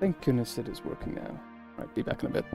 Thank goodness it is working now. Alright, be back in a bit.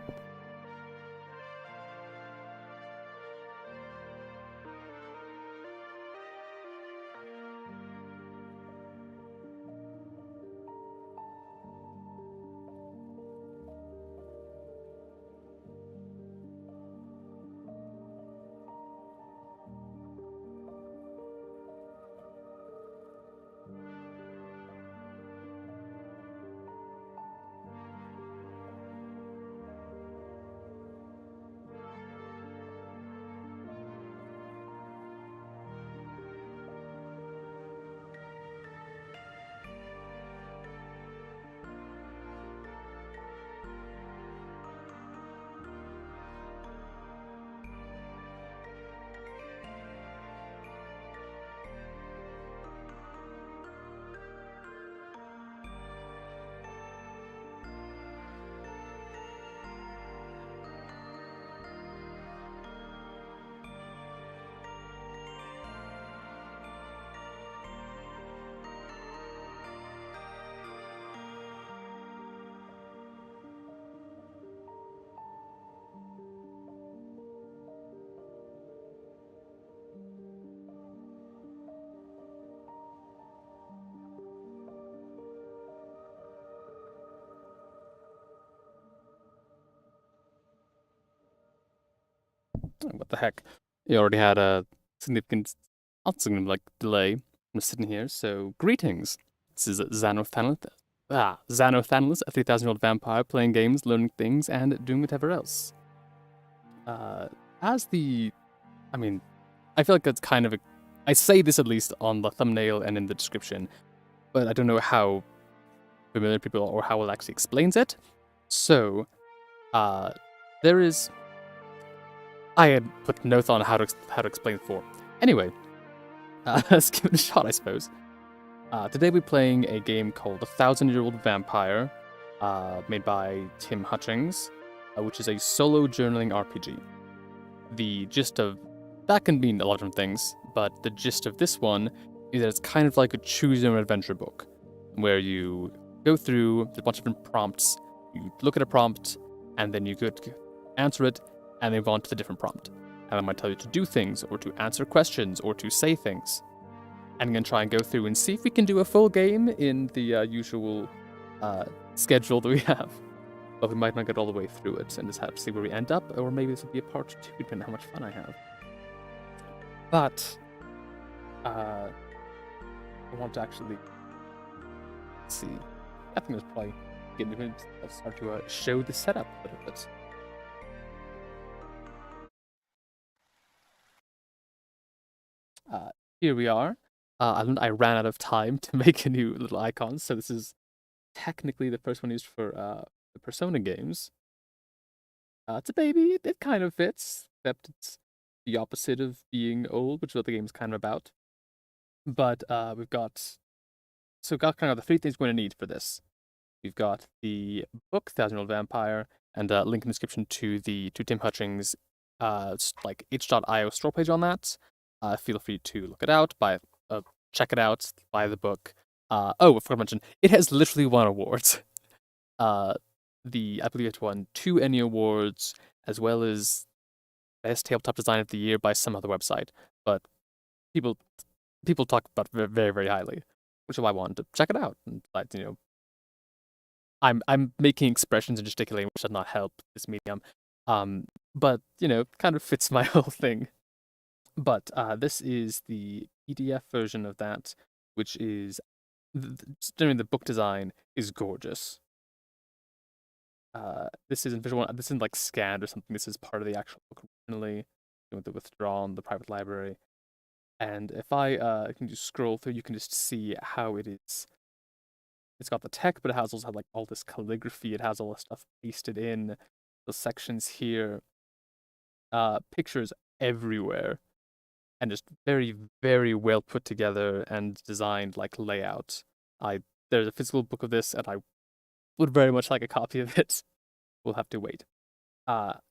What the heck? You already had a significant, not significant, like, delay. I'm sitting here, so greetings. This is Zanno Thanalis. Zanno Thanalis, a 3,000-year-old vampire playing games, learning things, and doing whatever else. As the, I mean, I feel like that's kind of a, I say this at least on the thumbnail and in the description, but I don't know how familiar people are or how it actually explains it. So, there is, I had put no thought on how to explain it before. Anyway, let's give it a shot, I suppose. Today we're playing a game called The 1,000-Year-Old Vampire, made by Tim Hutchings, which is a solo journaling RPG. The gist of that can mean a lot of different things, but the gist of this one is that it's kind of like a choose your own adventure book, where you go through a bunch of different prompts, you look at a prompt, and then you could answer it, and then move on to the different prompt. And I might tell you to do things, or to answer questions, or to say things. And I'm going to try and go through and see if we can do a full game in the usual schedule that we have. But we might not get all the way through it and just have to see where we end up, or maybe this will be a part 2, depending on how much fun I have. But, I want to actually, let's see, I think it was probably getting to start to show the setup a little bit. Here we are. I ran out of time to make a new little icon, so this is technically the first one used for the Persona games. It's a baby, it kind of fits, except it's the opposite of being old, which is what the game's kind of about. But we've got kind of the 3 things we're going to need for this. We've got the book, 1,000-Year-Old Vampire, and a link in the description to Tim Hutchings' like itch.io store page on that. Feel free to look it out, check it out, buy the book. I forgot to mention, it has literally won awards. I believe it won 2 Emmy Awards, as well as Best Tabletop Design of the Year by some other website. But people talk about it very, very highly, which is why I wanted to check it out. And, I'm making expressions and gesticulating, which does not help this medium. But, kind of fits my whole thing. But this is the PDF version of that, which is, generally the book design is gorgeous. This isn't visual, this isn't like scanned or something, this is part of the actual book originally, with the withdrawn, the private library. And if I can just scroll through, you can just see how it is. It's got the tech, but it has also like all this calligraphy, it has all this stuff pasted in, the sections here, pictures everywhere. And just very, very well put together and designed like layout. There's a physical book of this, and I would very much like a copy of it. We'll have to wait.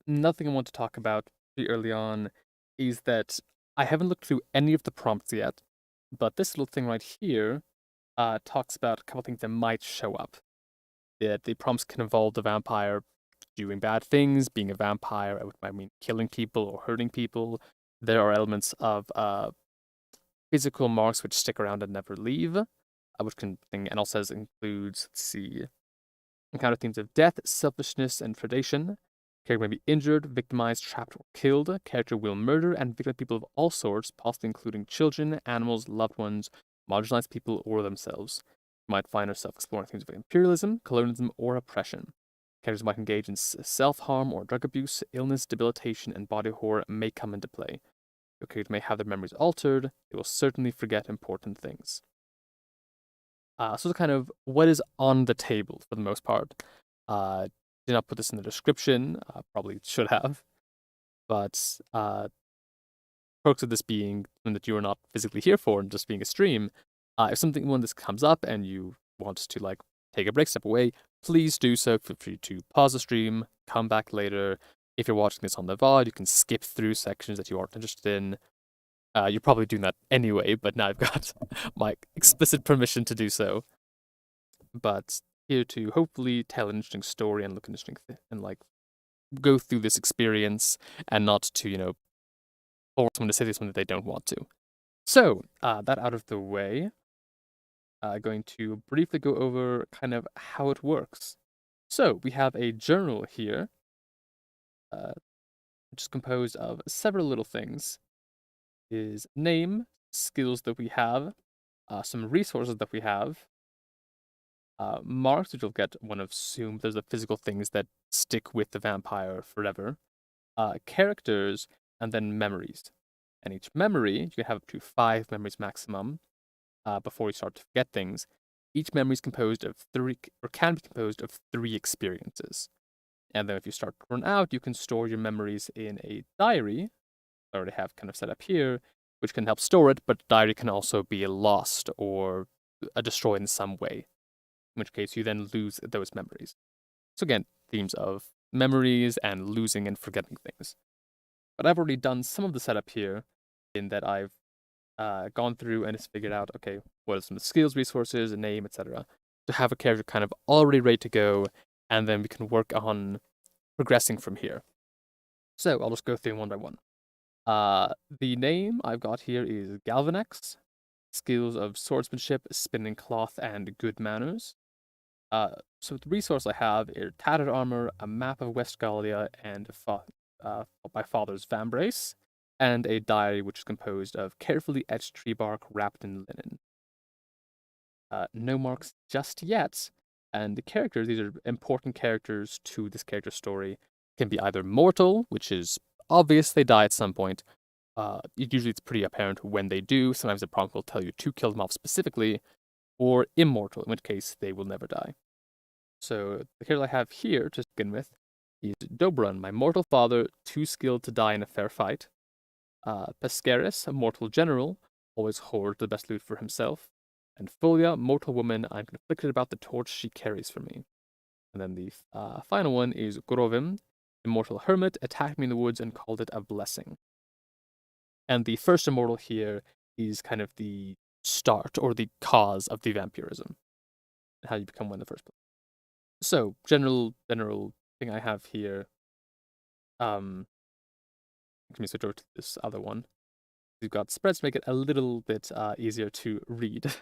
Nothing I want to talk about pretty early on is that I haven't looked through any of the prompts yet, but this little thing right here talks about a couple things that might show up. The prompts can involve the vampire doing bad things, being a vampire, which might mean killing people or hurting people. There are elements of physical marks which stick around and never leave, which can and also includes, let's see, encounter themes of death, selfishness, and predation. Character may be injured, victimized, trapped, or killed. Character will murder and victimize people of all sorts, possibly including children, animals, loved ones, marginalized people, or themselves. You might find herself exploring themes of imperialism, colonialism, or oppression. Characters might engage in self-harm or drug abuse, illness, debilitation, and body horror may come into play. Your character may have their memories altered. They will certainly forget important things. So kind of what is on the table for the most part. Did not put this in the description. Probably should have. But perks of this being something that you are not physically here for and just being a stream. If something when this comes up and you want to like take a break, step away, please do so. Feel free to pause the stream, come back later. If you're watching this on the VOD, you can skip through sections that you aren't interested in. You're probably doing that anyway, but now I've got my explicit permission to do so. But here to hopefully tell an interesting story and look interesting and like go through this experience and not to force someone to say something that they don't want to. So that out of the way, going to briefly go over kind of how it works. So we have a journal here, which is composed of several little things. Is name, skills that we have, some resources that we have, marks, which you'll get one of soon. There's the physical things that stick with the vampire forever, characters, and then memories. And each memory, you can have up to 5 memories maximum before you start to forget things. Each memory is composed of 3, or can be composed of 3 experiences. And then if you start to run out, you can store your memories in a diary, I already have kind of set up here, which can help store it, but the diary can also be lost or destroyed in some way, in which case you then lose those memories. So again, themes of memories and losing and forgetting things. But I've already done some of the setup here in that I've gone through and just figured out, okay, what are some of the skills, resources, a name, etc., to have a character kind of already ready to go, and then we can work on progressing from here. So I'll just go through one by one. The name I've got here is Galvanex. Skills of swordsmanship, spinning cloth, and good manners. So the resource I have is tattered armor, a map of West Gallia, and my father's vambrace, and a diary which is composed of carefully etched tree bark wrapped in linen. No marks just yet, and the characters, these are important characters to this character story, can be either mortal, which is obvious they die at some point. Usually it's pretty apparent when they do. Sometimes the prompt will tell you to kill them off specifically, or immortal, in which case they will never die. So the character I have here to begin with is Dobran, my mortal father, too skilled to die in a fair fight. Pescaris, a mortal general, always hoards the best loot for himself. And Folia, mortal woman, I'm conflicted about the torch she carries for me. And then the final one is Gorovim, immortal hermit, attacked me in the woods and called it a blessing. And the first immortal here is kind of the start or the cause of the vampirism, how you become one in the first place. So, general thing I have here. Let me switch over to this other one. We've got spreads to make it a little bit easier to read.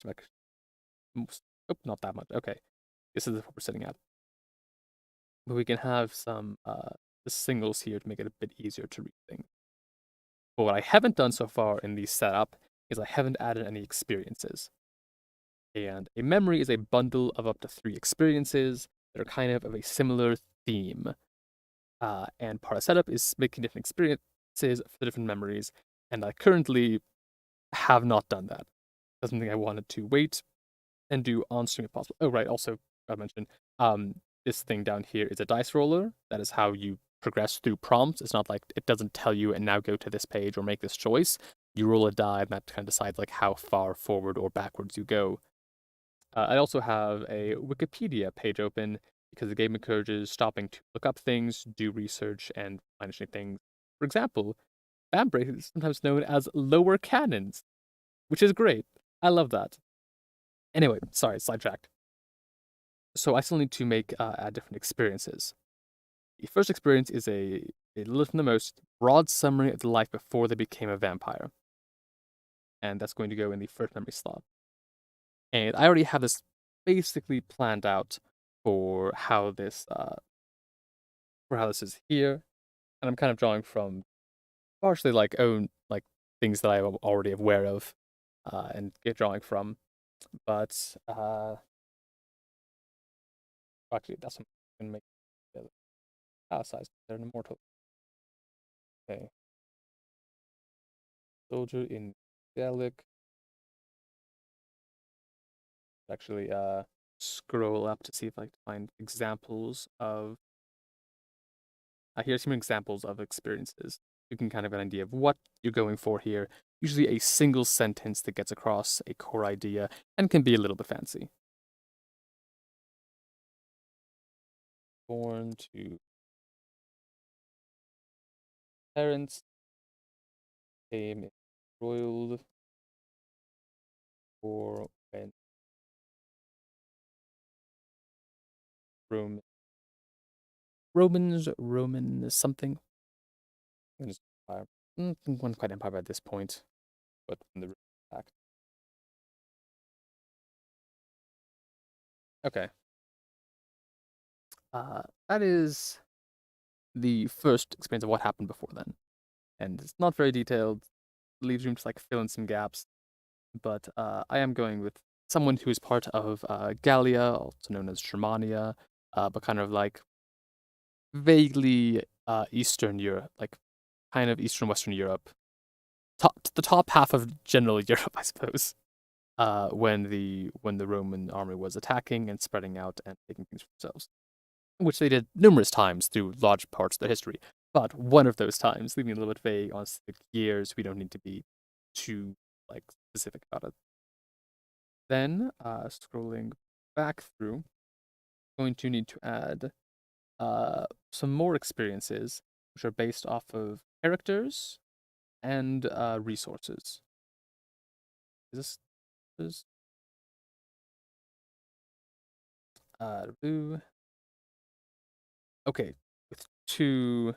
Oh, not that much. Okay, this is what we're setting at. But we can have some the singles here to make it a bit easier to read things. But what I haven't done so far in the setup is I haven't added any experiences. And a memory is a bundle of up to 3 experiences that are kind of a similar theme. And part of the setup is making different experiences for the different memories. And I currently have not done that. That's something I wanted to wait and do on stream if possible. Oh, right. Also, I mentioned this thing down here is a dice roller. That is how you progress through prompts. It's not like it doesn't tell you and now go to this page or make this choice. You roll a die and that kind of decides like how far forward or backwards you go. I also have a Wikipedia page open because the game encourages stopping to look up things, do research, and find interesting things. For example, vambrace is sometimes known as lower cannons, which is great. I love that. Anyway, sorry, sidetracked. So I still need to make add different experiences. The first experience is a little from the most broad summary of the life before they became a vampire, and that's going to go in the first memory slot. And I already have this basically planned out for how this is here, and I'm kind of drawing from partially like own like things that I'm already aware of, and get drawing from. But actually, that's what I'm gonna make the size. They're an immortal. Okay, soldier in Gaelic. Actually, scroll up to see if I can find examples of. Here's some examples of experiences. You can kind of have an idea of what you're going for here. Usually, a single sentence that gets across a core idea and can be a little bit fancy. Born to parents, came royal or when Rome, Roman something. Empire. One quite empire at this point, but from the back. Okay. That is the first experience of what happened before then, and it's not very detailed. Leaves room to like fill in some gaps, but I am going with someone who is part of Gallia, also known as Germania, but kind of like vaguely Eastern Europe, like kind of Eastern Western Europe, the top half of general Europe, I suppose. When the Roman army was attacking and spreading out and taking things for themselves, which they did numerous times through large parts of their history. But one of those times, leaving a little bit vague on specific years, we don't need to be too like specific about it. Then, scrolling back through, going to need to add some more experiences, which are based off of characters and resources. Is this okay, with two.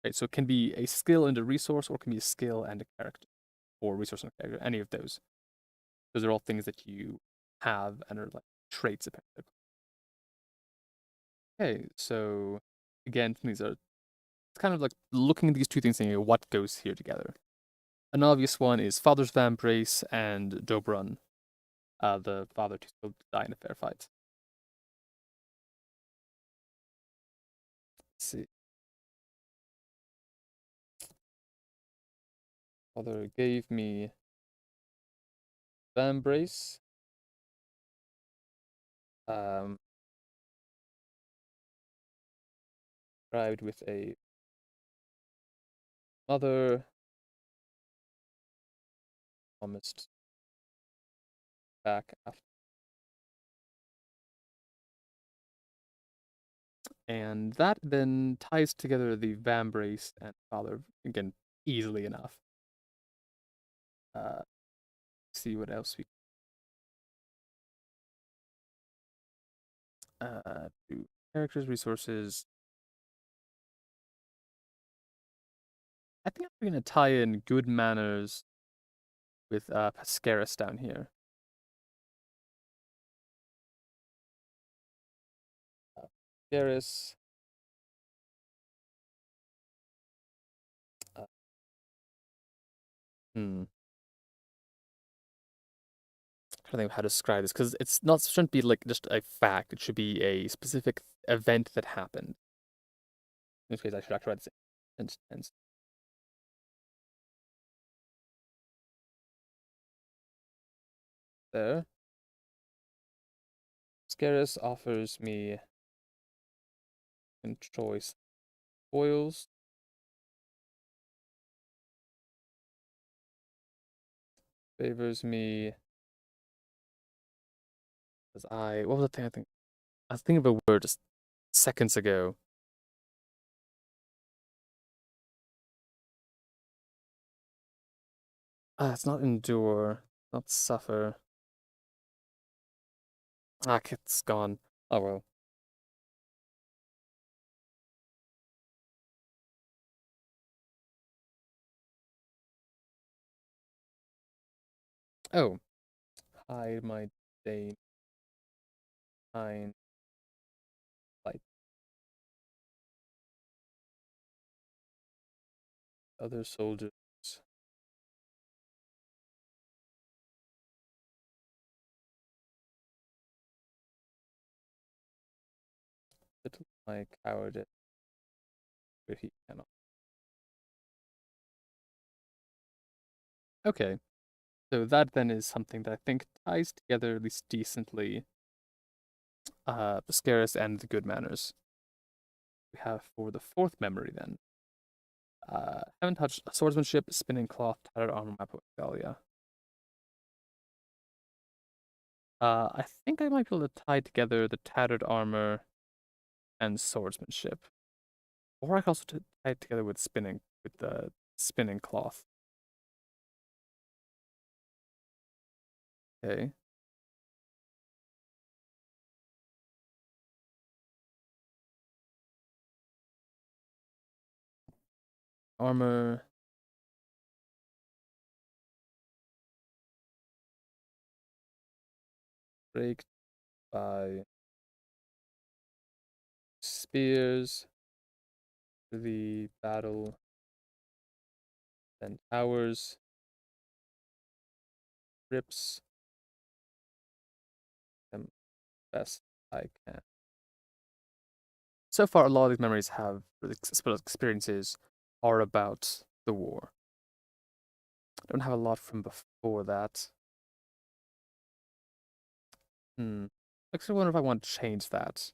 Right, so it can be a skill and a resource, or it can be a skill and a character, or resource and a character. Any of those. Those are all things that you have and are like traits. Apparently. Okay, so again, these are it's kind of like looking at these two things and what goes here together. An obvious one is Father's Vambrace and Dobrun, the father to still die in a fair fight. Let's see. Father gave me Vambrace. Um, Described with a mother promised back after. And that then ties together the Vambrace and father again easily enough. Uh, see what else we do. Characters, resources. I think I'm gonna tie in good manners with Pascaris down here. Pascaris. Uh, hmm. I don't think how to describe this because it's not shouldn't be like just a fact. It should be a specific event that happened. In this case, I should actually write this instance. There. Scarus offers me choice foils. Favors me as what was the thing I was thinking of a word just seconds ago. It's not endure, not suffer. Ah, it's gone. Oh well. Oh, hide my day behind like other soldiers. Little my cowardice, where he cannot. Okay, so that then is something that I think ties together at least decently Scaris and the good manners. We have for the fourth memory then. Haven't touched swordsmanship, spinning cloth, tattered armor, map of Galia. I think I might be able to tie together the tattered armor and swordsmanship. Or I can also tie it together with the spinning cloth. Okay. Armor, break by spears, the battle, then towers, rips them best I can. So far, a lot of these memories have experiences are about the war. I don't have a lot from before that. Hmm. I actually wonder if I want to change that.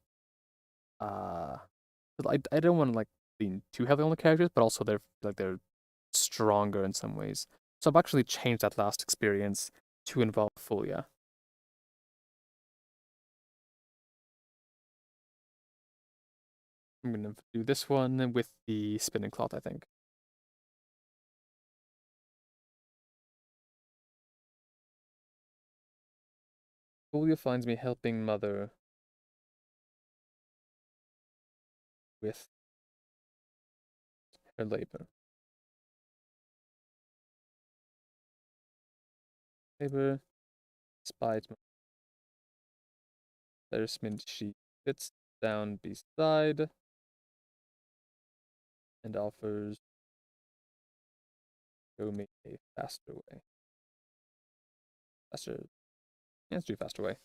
Uh, 'Cause I don't want to like lean too heavily on the characters, but also they're stronger in some ways. So I've actually changed that last experience to involve Fulia. I'm gonna do this one with the spinning cloth, I think. Fulia finds me helping mother with her labor. Labor, despite my embarrassment, she sits down beside and offers to show me a faster way. Faster, let's do faster way.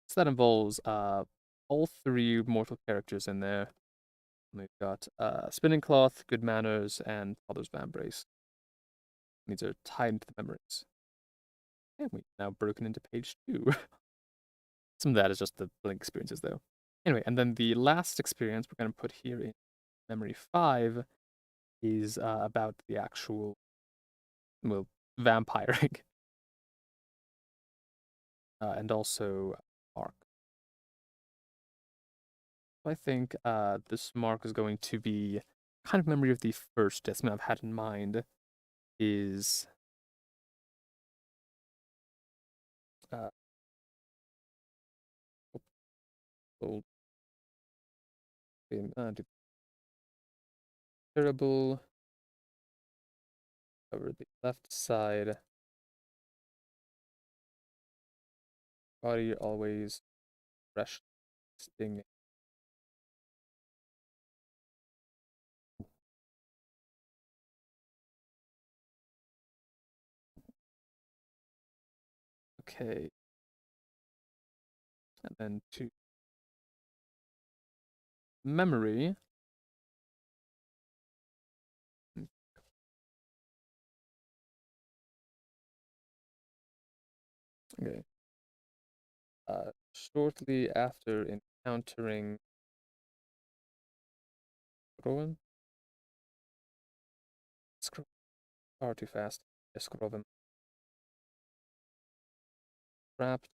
So that involves all three mortal characters in there. We've got Spinning Cloth, Good Manners, and Father's Vambrace. These are tied into the memories. And we've now broken into page 2. Some of that is just the Blink experiences, though. Anyway, and then the last experience we're going to put here in memory 5 is about the actual, well, vampiring and also Mark. I think this Mark is going to be kind of memory of the first death I've had in mind is uh, old, terrible. Cover the left side. Body always fresh, stinging. Okay. And then to memory. Okay. Shortly after encountering Rowan, scroll far too fast. Skroven trapped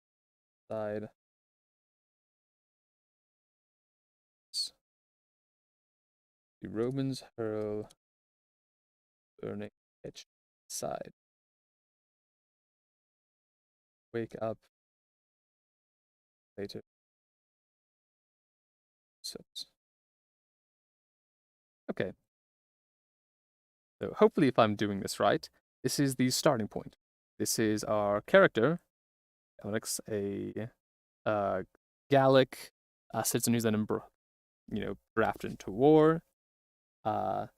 side. The Romans hurl burning edge side. Wake up later. So, okay. So hopefully, if I'm doing this right, this is the starting point. This is our character, Alex, a Gallic citizen who's then drafted into war,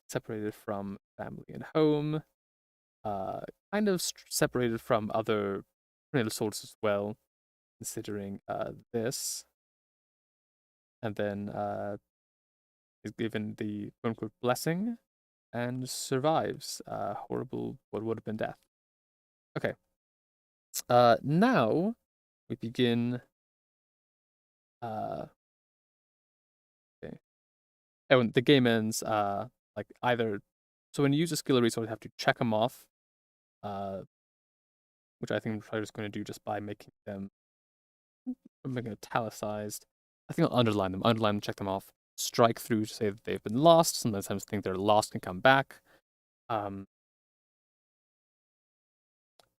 separated from family and home, uh, kind of separated from other tornado soldiers as well, considering this, and then is given the quote unquote blessing and survives horrible what would have been death. Okay. Now we begin. Okay. Oh, and the game ends like either. So when you use a skill or resource, you have to check them off, uh, which I think I'm probably just going to do just by making it italicized. I think I'll underline them, check them off, strike through to say that they've been lost. Sometimes I think they're lost and come back. Or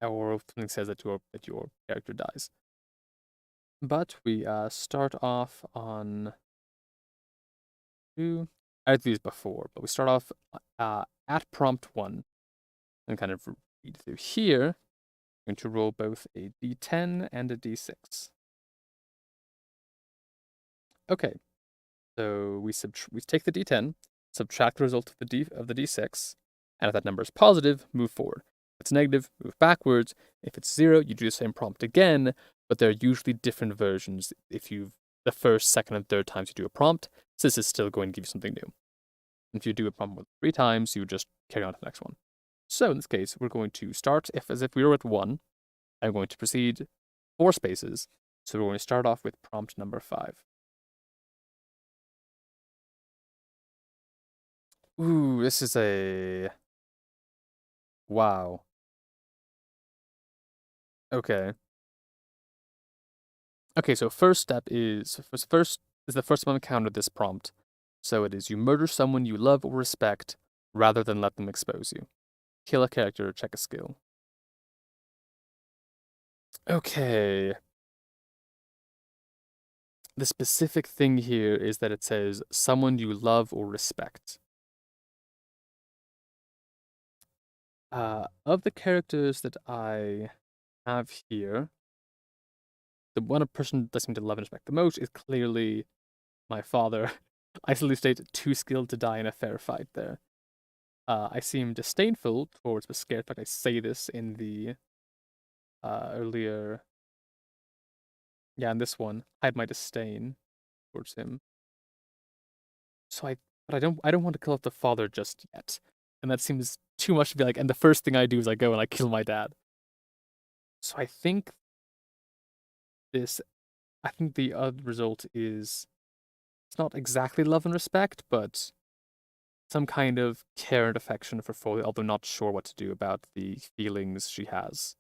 something says that your character dies. But we start off on two. I had these before, but we start off at prompt 1 and kind of read through here. I'm going to roll both a d10 and a d6. Okay, so we take the d10, subtract the result of the d6, and if that number is positive, move forward. If it's negative, move backwards. If it's 0, you do the same prompt again, but there are usually different versions if you've the first, second, and third times you do a prompt, so this is still going to give you something new. If you do a prompt 3 times, you just carry on to the next one. So in this case, we're going to start as if we were at 1. I'm going to proceed 4 spaces. So we're going to start off with prompt number 5. Ooh, this is a... Wow. Okay. Okay, so first is the first time I've encountered this prompt. So it is you murder someone you love or respect rather than let them expose you. Kill a character, check a skill. Okay. The specific thing here is that it says someone you love or respect. Of the characters that I have here, the one person that seems to love and respect the most is clearly my father. I simply state too skilled to die in a fair fight there. I seem disdainful towards but scared. In fact, I say this in the earlier, yeah, in this one, I had my disdain towards him. So I don't want to kill off the father just yet, and that seems too much to be like. And the first thing I do is I go and I kill my dad. So I think this, I think the other result is it's not exactly love and respect, but some kind of care and affection for Foley, although not sure what to do about the feelings she has.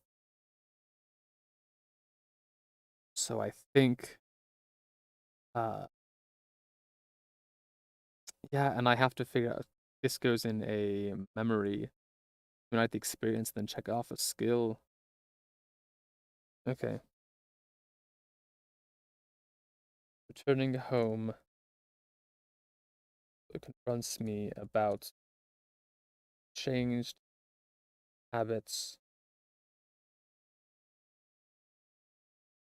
So I think, uh, yeah, and I have to figure out this goes in a memory, unite the experience, then check off a skill. Okay. Returning home, it confronts me about changed habits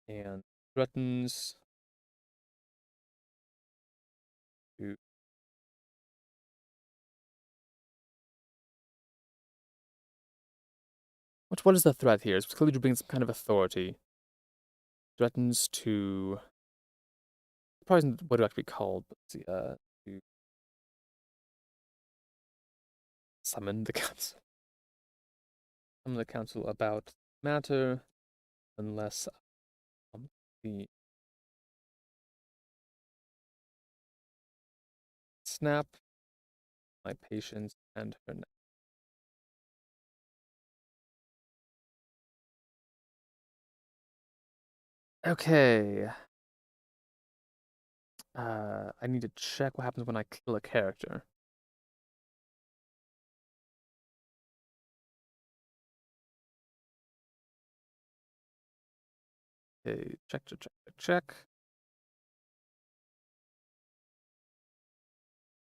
and threatens to. What is the threat here? It's clearly to bring some kind of authority. Threatens to. Probably isn't what it actually called, but to summon the council. Summon the council about matter, unless the snap my patience and her neck. Okay. I need to check what happens when I kill a character. Okay, check.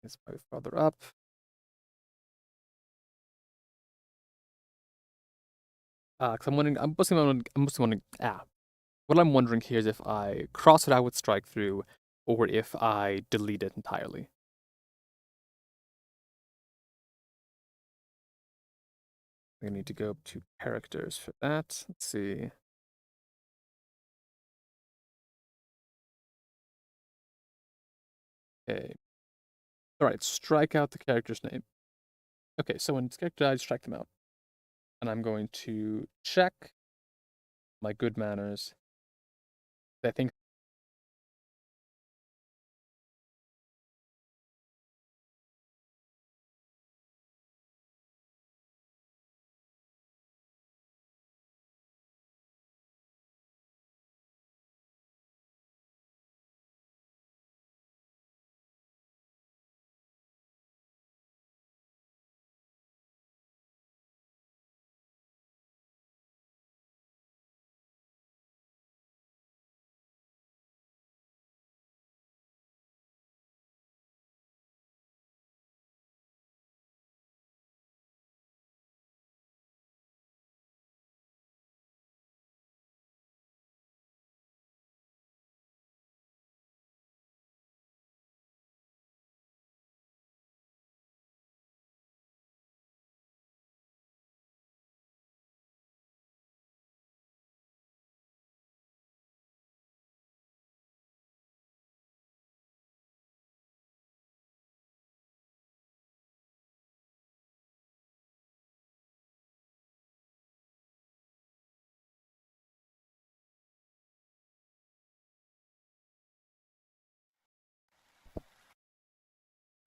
Is my father up? Because I'm wondering, what I'm wondering here is if I cross it out with strike through, or if I delete it entirely. I need to go up to characters for that. Let's see. Okay. All right, strike out the character's name. Okay, so when it's character dies, strike them out. And I'm going to check my good manners. I think.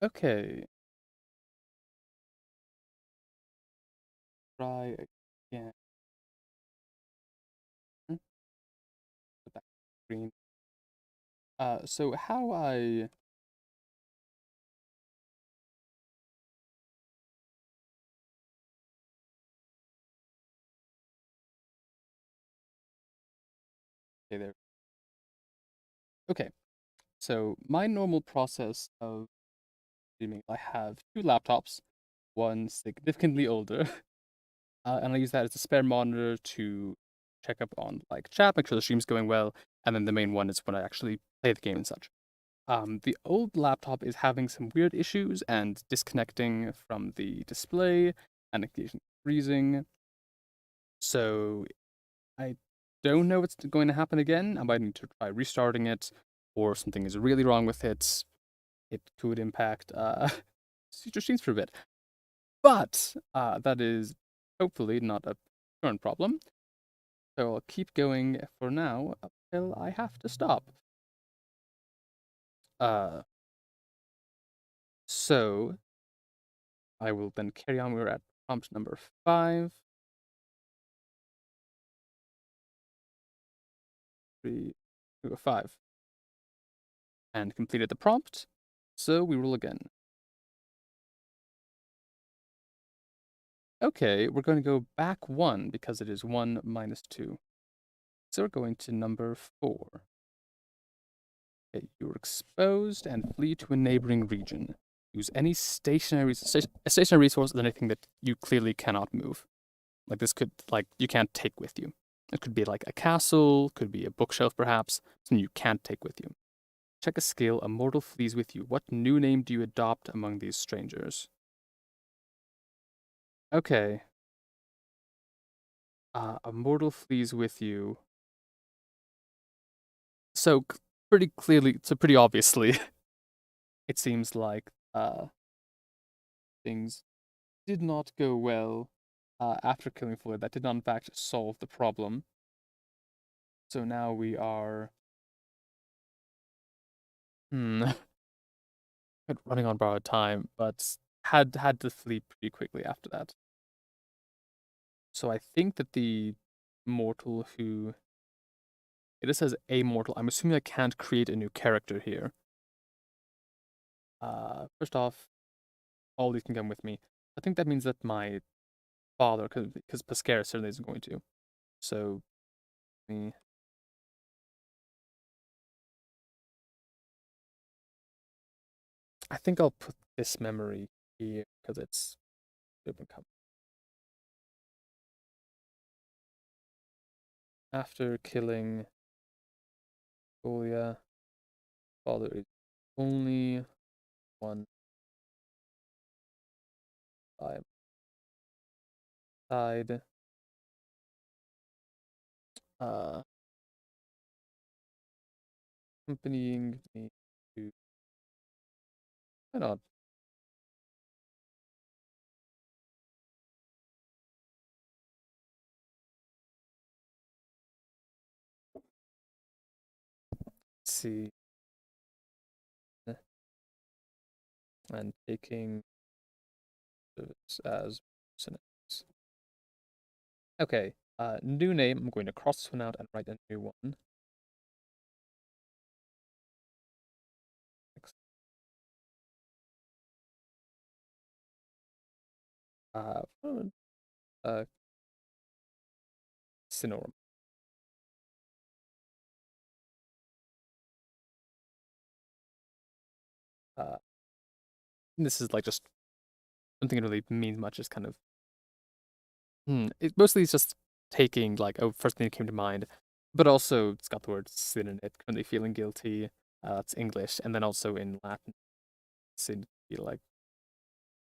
Okay. Try again. Put that green. So how I. Okay, there. Okay. So my normal process of streaming, I have two laptops, one significantly older, and I use that as a spare monitor to check up on like chat, make sure the stream's going well, and then the main one is when I actually play the game and such. The old laptop is having some weird issues and disconnecting from the display and occasionally freezing. So I don't know what's going to happen again. I might need to try restarting it, or something is really wrong with it. It could impact future streams for a bit. But that is hopefully not a current problem. So I'll keep going for now until I have to stop. Uh, so I will then carry on. We're at prompt number 5. 3, 2, 5. And completed the prompt. So we roll again. Okay, we're going to go back 1 because it is 1 minus 2. So we're going to number 4. Okay, you're exposed and flee to a neighboring region. Use any stationary resource, anything that you clearly cannot move. Like this could, like, you can't take with you. It could be like a castle, could be a bookshelf perhaps, something you can't take with you. Check a skill, a mortal flees with you. What new name do you adopt among these strangers? Okay. A mortal flees with you. So pretty clearly, so pretty obviously, it seems like things did not go well after killing Floyd. That did not in fact solve the problem. So now we are running on borrowed time, but had to flee pretty quickly after that. So I think that the mortal who it says a mortal. I'm assuming I can't create a new character here. First off, all these can come with me. I think that means that my father, because Pascara certainly isn't going to. So me. I think I'll put this memory here because it's open come. After killing Julia, father is only one by my side. Uh, Accompanying me to why not? See and taking service as mercenaries. Okay. New name. I'm going to cross this one out and write a new one. Uh, uh, Synonym. Uh, this is like just something that really means much. Is kind of It mostly is just taking like first thing that came to mind, but also it's got the word sin in it. Currently feeling guilty. That's English, and then also in Latin, sin feel like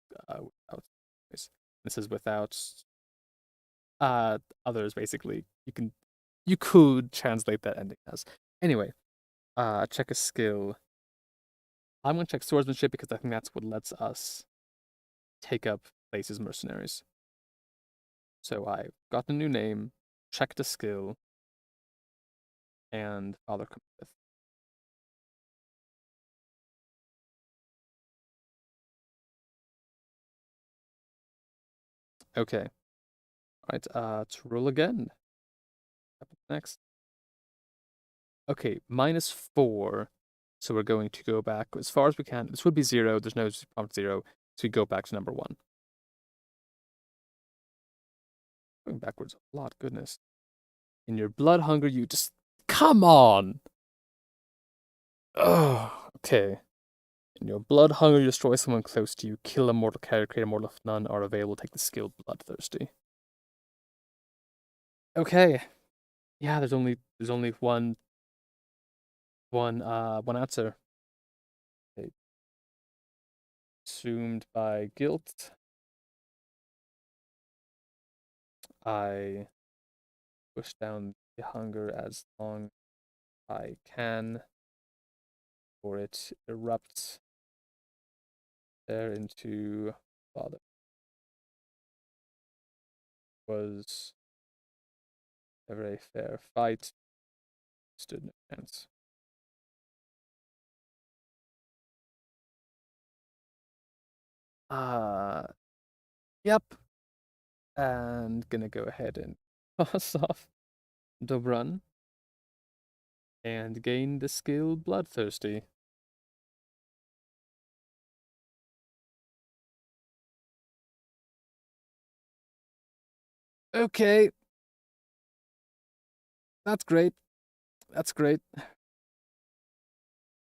without. This is without others. Basically, you could translate that ending as anyway. Check a skill. I'm gonna check swordsmanship because I think that's what lets us take up places mercenaries. So I got a new name, checked a skill, and father come with. Okay. Alright, to roll again. Next. Okay, -4. So we're going to go back as far as we can. This would be 0. There's no prompt 0. So we go back to number 1. Going backwards a lot, goodness. In your blood hunger, you just come on. Oh, okay. In your blood hunger, you destroy someone close to you, kill a mortal character, create a mortal if none are available, take the skill Bloodthirsty. Okay. Yeah, there's only one answer. Okay. Consumed by guilt. I push down the hunger as long as I can, or it erupts there into father. Was a very fair fight. Stood no chance. Uh, yep. And gonna go ahead and pass off Dobran and gain the skill Bloodthirsty. Okay, that's great. That's great.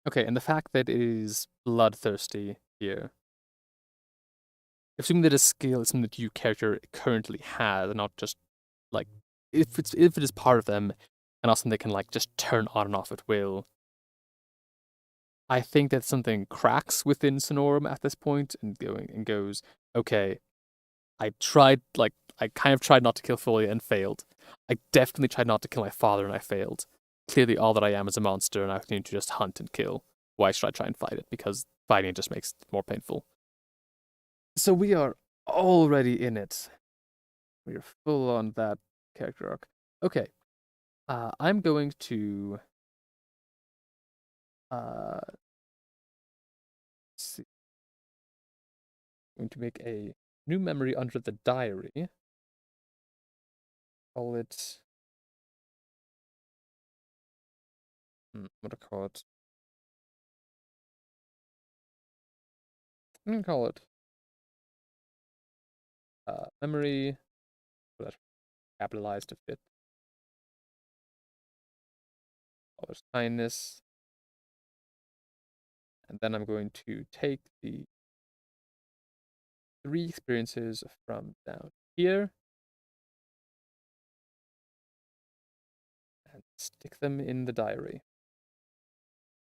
Okay, and the fact that it is Bloodthirsty here, assuming that a skill is something that your character currently has, and not just like if it is part of them, and also something they can like just turn on and off at will. I think that something cracks within Sonorum at this point and goes, okay, I kind of tried not to kill Folia and failed. I definitely tried not to kill my father and I failed. Clearly all that I am is a monster and I need to just hunt and kill. Why should I try and fight it? Because fighting it just makes it more painful. So we are already in it. We are full on that character arc. Okay. I'm going to see. Going to make a new memory under the diary. Call it. What do I call it? I'm gonna call it memory. That capitalized to fit. Father's kindness. And then I'm going to take the 3 experiences from down here and stick them in the diary.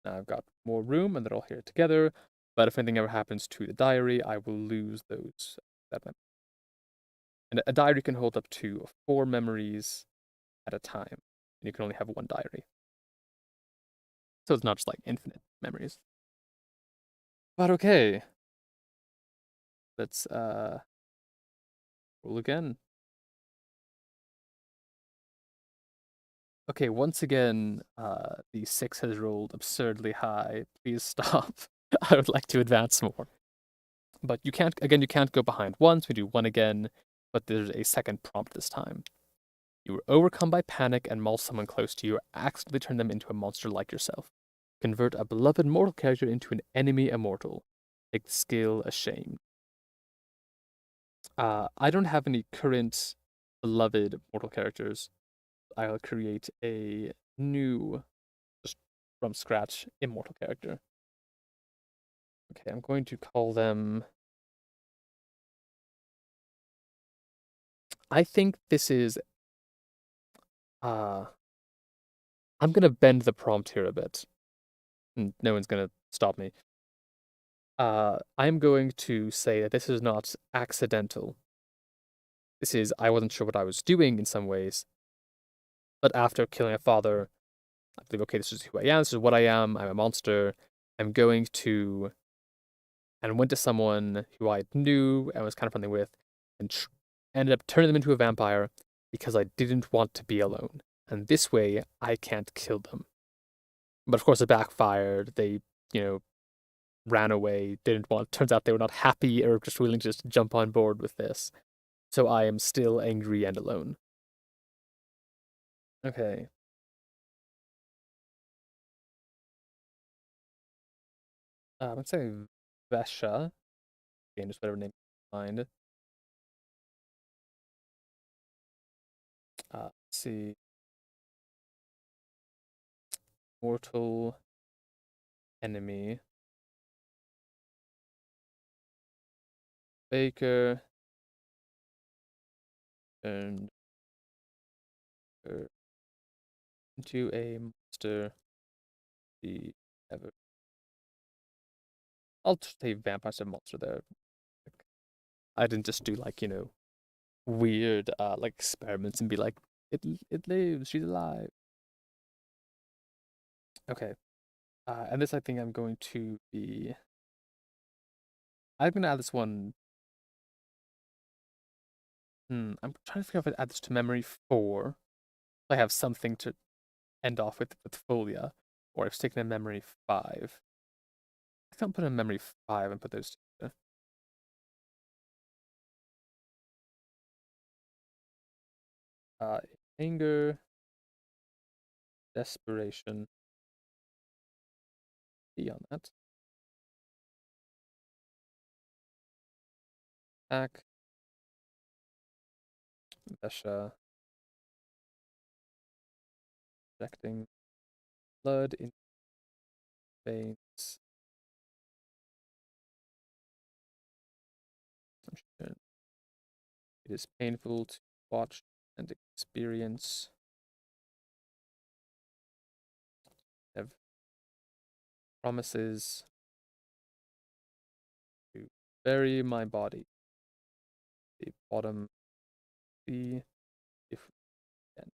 Now I've got more room and they're all here together, but if anything ever happens to the diary, I will lose those. And a diary can hold up to 4 memories at a time, and you can only have one diary. So it's not just like infinite memories. But okay. Let's roll again. Okay, once again, the 6 has rolled absurdly high. Please stop. I would like to advance more. But you can't go behind once. We do 1 again, but there's a second prompt this time. You were overcome by panic and maul someone close to you, or accidentally turn them into a monster like yourself. Convert a beloved mortal character into an enemy immortal. Take the skill Ashamed. I don't have any current beloved mortal characters. I'll create a new, just from scratch, immortal character. Okay, I'm going to call them. I think this is. I'm gonna bend the prompt here a bit, and no one's gonna stop me. I'm going to say that this is not accidental. This is I wasn't sure what I was doing in some ways, but after killing a father, I believe okay, this is who I am. This is what I am. I'm a monster. I'm going to and went to someone who I knew and was kind of friendly with, and ended up turning them into a vampire because I didn't want to be alone. And this way, I can't kill them. But of course, it backfired. They, you know, ran away, didn't want. Turns out they were not happy or just willing to just jump on board with this. So I am still angry and alone. Okay. Let's say Vesha. Again, just whatever name you find. Let's see. Mortal enemy. Baker. Turned her into a monster she ever. I'll just say vampire's a monster there. I didn't just do like, weird like experiments and be like, it lives, she's alive. Okay. And this I think I'm going to be I'm gonna add this one. I'm trying to figure out if I add this to memory 4. I have something to end off with Folia, or I've taken a memory 5. I can't put in memory 5 and put those together. Uh, Anger, desperation. Beyond that. Attack, Vesha, injecting blood in veins. It is painful to watch and experience. Have promises to bury my body. The bottom the if we can.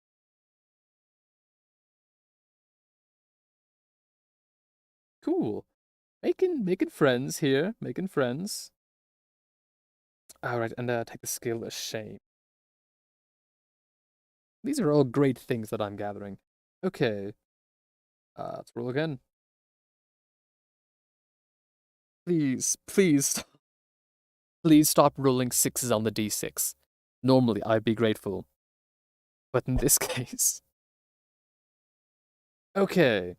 Cool. Making friends here. Making friends. Alright, and take the skill as shame. These are all great things that I'm gathering. Okay. Let's roll again. Please, please, please stop rolling 6s on the d6. Normally, I'd be grateful. But in this case. Okay.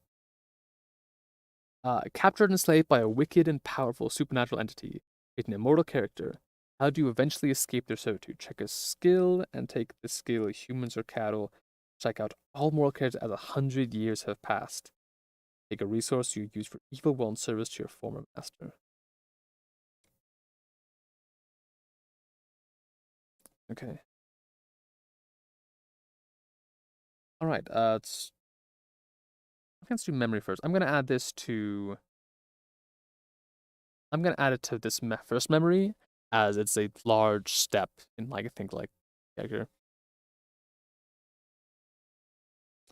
Captured and enslaved by a wicked and powerful supernatural entity, create an immortal character. How do you eventually escape their servitude? Check a skill and take the skill humans or cattle. Check out all moral characters as 100 years have passed. Take a resource you use for evil will and service to your former master. Okay. All right. Let's do memory first. I'm gonna add it to this first memory as it's a large step in like I think like character.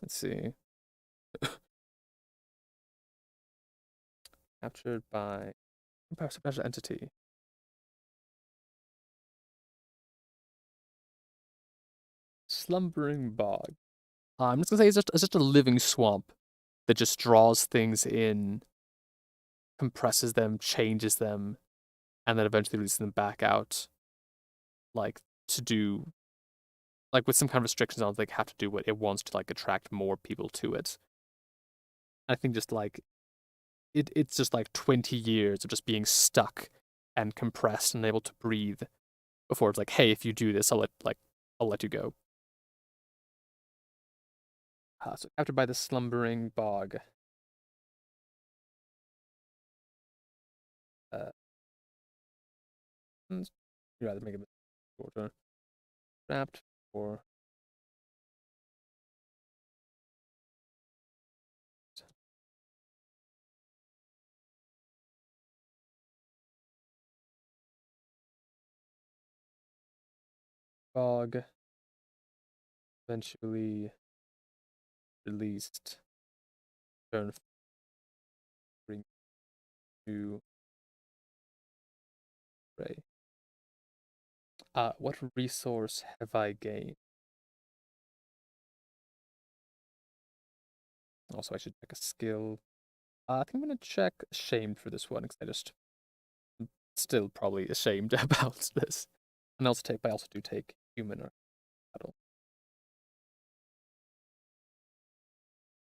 Let's see. Captured by supernatural entity. Slumbering bog. I'm just gonna say it's just a living swamp that just draws things in, compresses them, changes them, and then eventually releases them back out. Like to do like with some kind of restrictions on it, like have to do what it wants to like attract more people to it. I think just like it's just like 20 years of just being stuck and compressed and able to breathe before it's like, hey, if you do this, I'll let you go. So captured by the slumbering bog. Uh, you'd rather make it shorter. Trapped or bog eventually released. Turn bring to prey. What resource have I gained? Also, I should check a skill. I think I'm gonna check shamed for this one because I just still probably ashamed about this. And I also do take human or battle.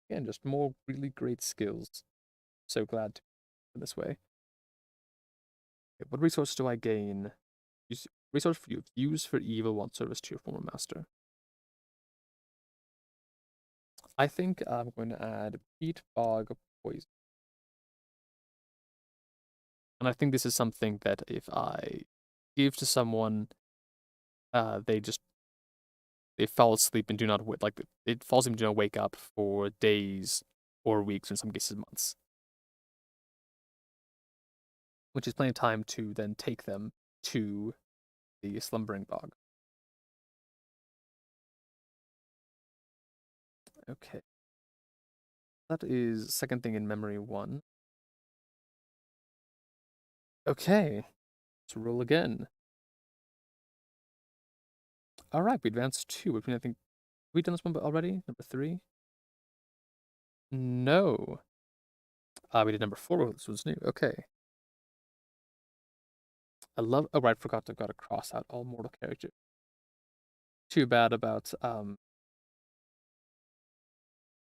Again, just more really great skills. So glad to be this way. Okay, what resource do I gain? Use resource for you. Use for evil want service to your former master. I think I'm going to add peat, bog, poison. And I think this is something that if I give to someone, they just they fall asleep and do not like it falls asleep and do not wake up for days or weeks, in some cases months, which is plenty of time to then take them to the slumbering bog. Okay, that is second thing in memory one. Okay, let's roll again. All right, we advanced two, which means I think we've done this one already. Number three. No. We did number four. This one's new. Okay. I love. Oh, right. Forgot I've got to cross out all mortal characters. Too bad about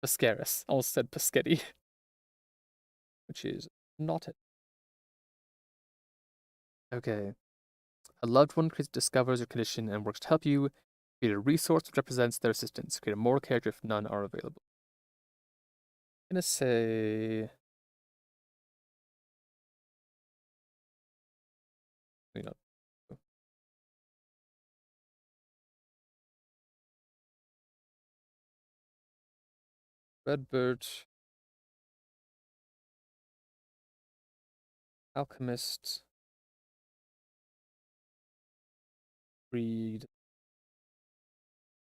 Pescaris. Almost said Peschetti, which is not it. Okay. A loved one discovers your condition and works to help you. Create a resource which represents their assistance. Create a mortal character if none are available. I'm gonna say, you know, Redbird, Alchemist, Breed,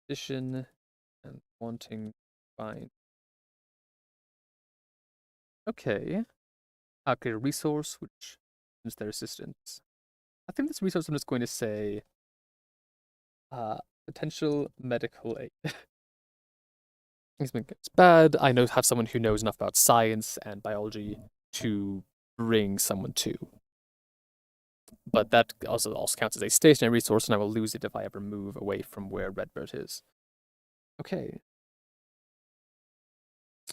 Edition, and Wanting Find. Okay. I'll create a resource which is their assistance. I think this resource I'm just going to say uh potential medical aid. It's bad. I know have someone who knows enough about science and biology to bring someone to. But that also counts as a stationary resource, and I will lose it if I ever move away from where Redbird is. Okay.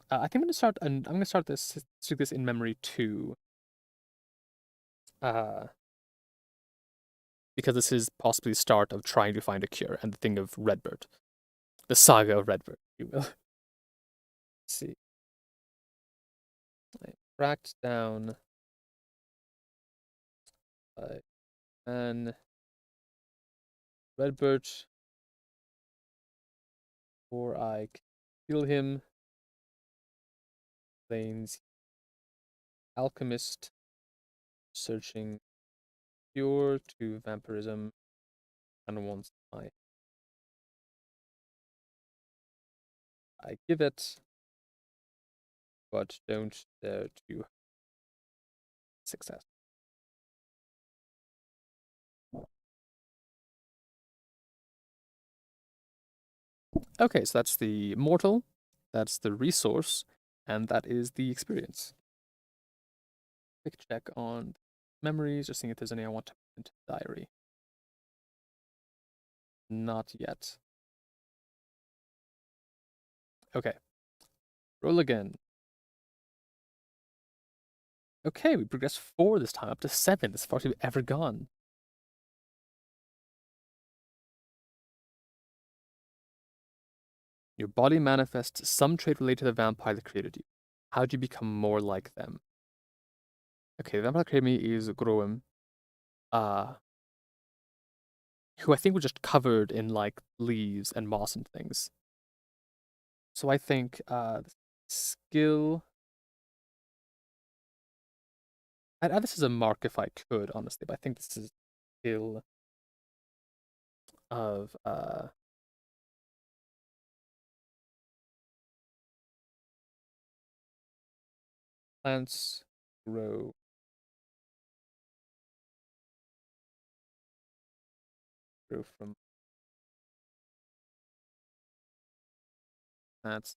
I think I'm gonna start. I'm gonna start this. Do this in memory too. Uh, because this is possibly the start of trying to find a cure and the thing of Redbird, the saga of Redbird, if you will. Let's see. I tracked down a man red birch, or I kill him. Lanes alchemist, searching pure to vampirism, and wants my. I give it, but don't dare to success. Okay, so that's the mortal, that's the resource, and that is the experience. Quick check on memories, just seeing if there's any I want to put into the diary. Not yet. Okay. Roll again. Okay, we progressed 4 this time, up to 7, as far as we've ever gone. Your body manifests some trait related to the vampire that created you. How do you become more like them? Okay, the vampire that created me is Groem, uh, who I think was just covered in like leaves and moss and things. So I think skill. I'd add this as a mark if I could, honestly, but I think this is skill of plants grow from plants.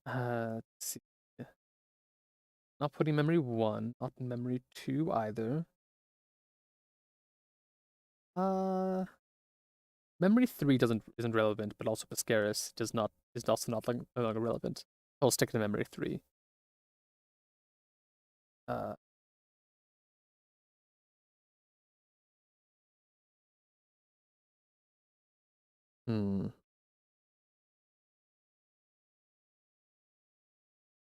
Let's see. Not putting memory 1, not memory 2 either. Uh Memory 3 isn't relevant, but also Piscaris is also not like no longer relevant. I'll stick to memory 3. Uh hmm.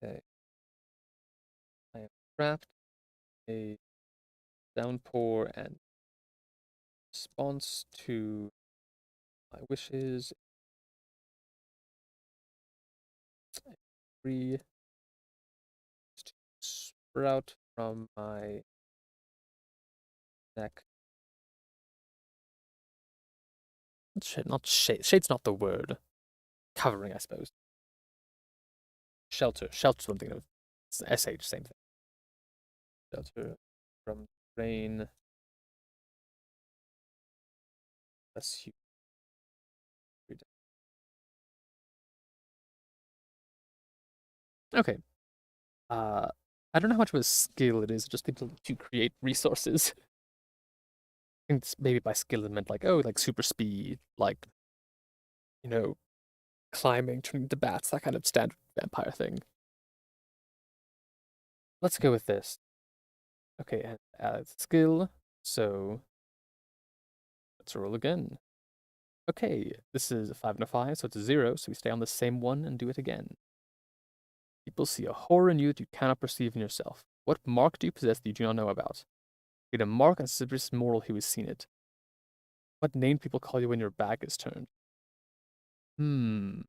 Okay. I have craft a downpour and response to my wishes. Free sprout from my neck. Shit, not shade. Shade's not the word. Covering, I suppose. Shelter. Shelter's one thing of. It's SH, same thing. Shelter from rain. That's huge. Okay. Uh, I don't know how much of a skill it is, just able to create resources. I think maybe by skill it meant like, oh, like super speed, like, you know, climbing, turning into bats, that kind of standard vampire thing. Let's go with this. Okay, and skill. So let's roll again. Okay, this is a 5 and a 5, so it's a 0, so we stay on the same one and do it again. People see a horror in you that you cannot perceive in yourself. What mark do you possess that you do not know about? Get a mark on Cyprus mortal who has seen it. What name people call you when your back is turned? Hmm.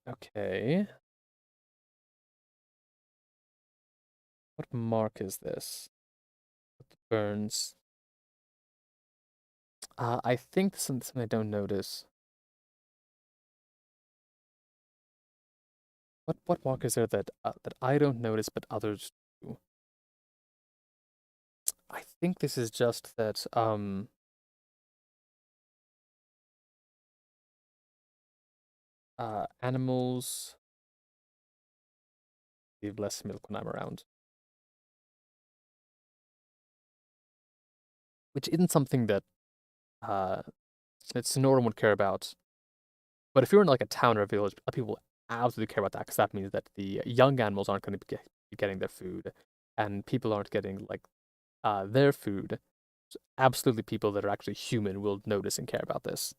Okay. What mark is this? Burns. I think this is something I don't notice. What mark is there that I don't notice but others do? I think this is just that animals leave less milk when I'm around, which isn't something that uh that Sonoran would care about. But if you're in like a town or a village, people absolutely care about that because that means that the young animals aren't going to be getting their food, and people aren't getting like their food. So absolutely, people that are actually human will notice and care about this.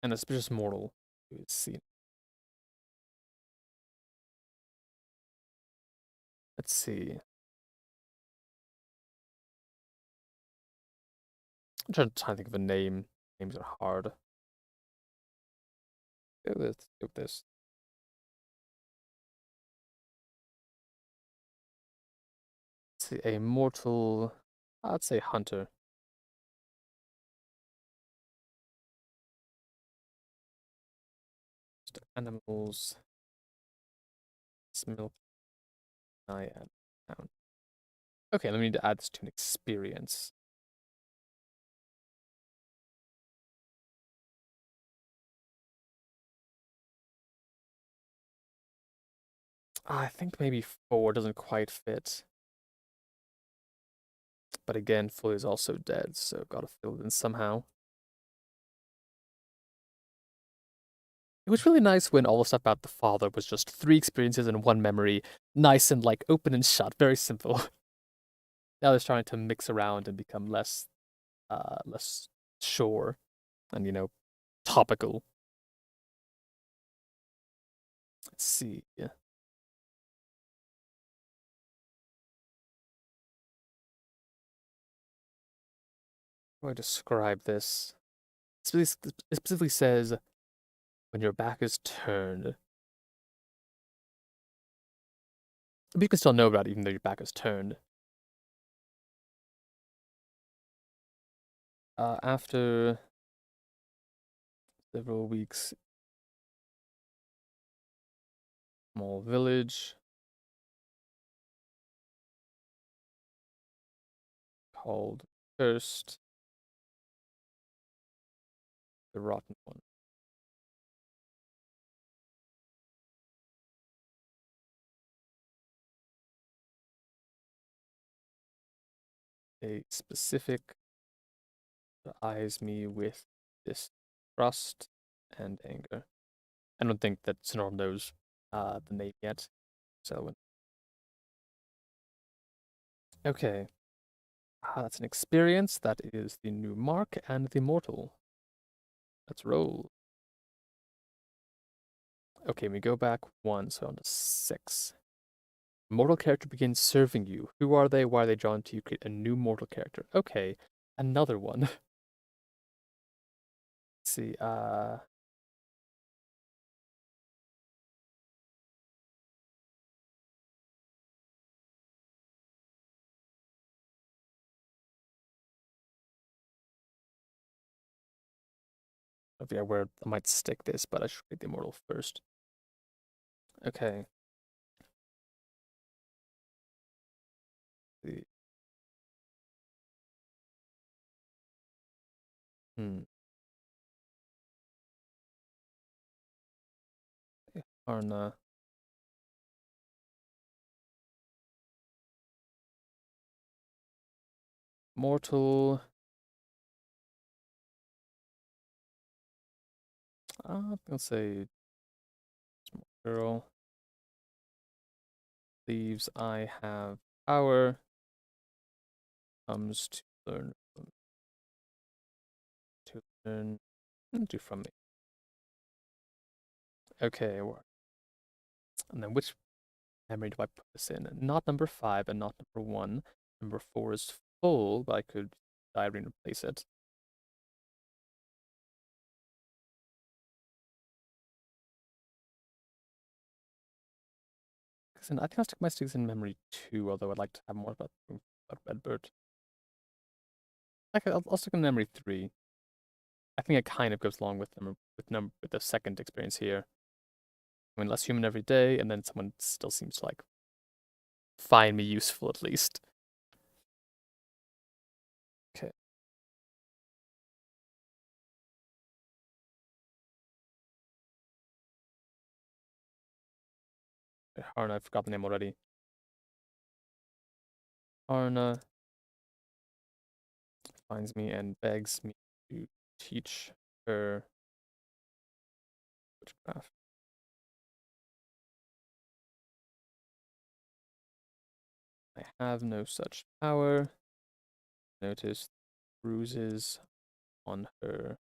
And a suspicious mortal who is seen. Let's see. I'm trying to think of a name. Names are hard. Let's do this. Let's see, a mortal. I'd say hunter. Just animals. Smell. I and town. Okay, let me need to add this to an experience. I think maybe 4 doesn't quite fit. But again, 4 is also dead, so gotta fill it in somehow. It was really nice when all the stuff about the father was just 3 experiences and 1 memory. Nice and like open and shut, very simple. Now they're starting to mix around and become less sure and topical. Let's see. Yeah. How do I describe this? It specifically says when your back is turned. But you can still know about it even though your back is turned. After several weeks, small village called Cursed, the Rotten One. A specific eyes me with distrust and anger. I don't think that Sonora knows the name yet. So okay. That's an experience. That is the new mark and the mortal. Let's roll. Okay, we go back 1, so on to 6. Mortal character begins serving you. Who are they? Why are they drawn to you? Create a new mortal character. Okay, another one. Let's see. Okay, where I might stick this, but I should create the immortal first. Okay. The hmm. Arna. Mortal. I'm gonna say small girl. Believes I have power. Comes to learn from me. Okay, and then which memory do I put this in? Not number 5 and not number 1. Number 4 is full, but I could diary and replace it. I think I'll stick my sticks in memory 2, although I'd like to have more about Redbird. I'll stick in memory 3. I think it kind of goes along with with the second experience here. I mean, less human every day, and then someone still seems to like find me useful at least. Okay. Harna, I forgot the name already. Harna finds me and begs me to teach her witchcraft. I have no such power. Notice bruises on her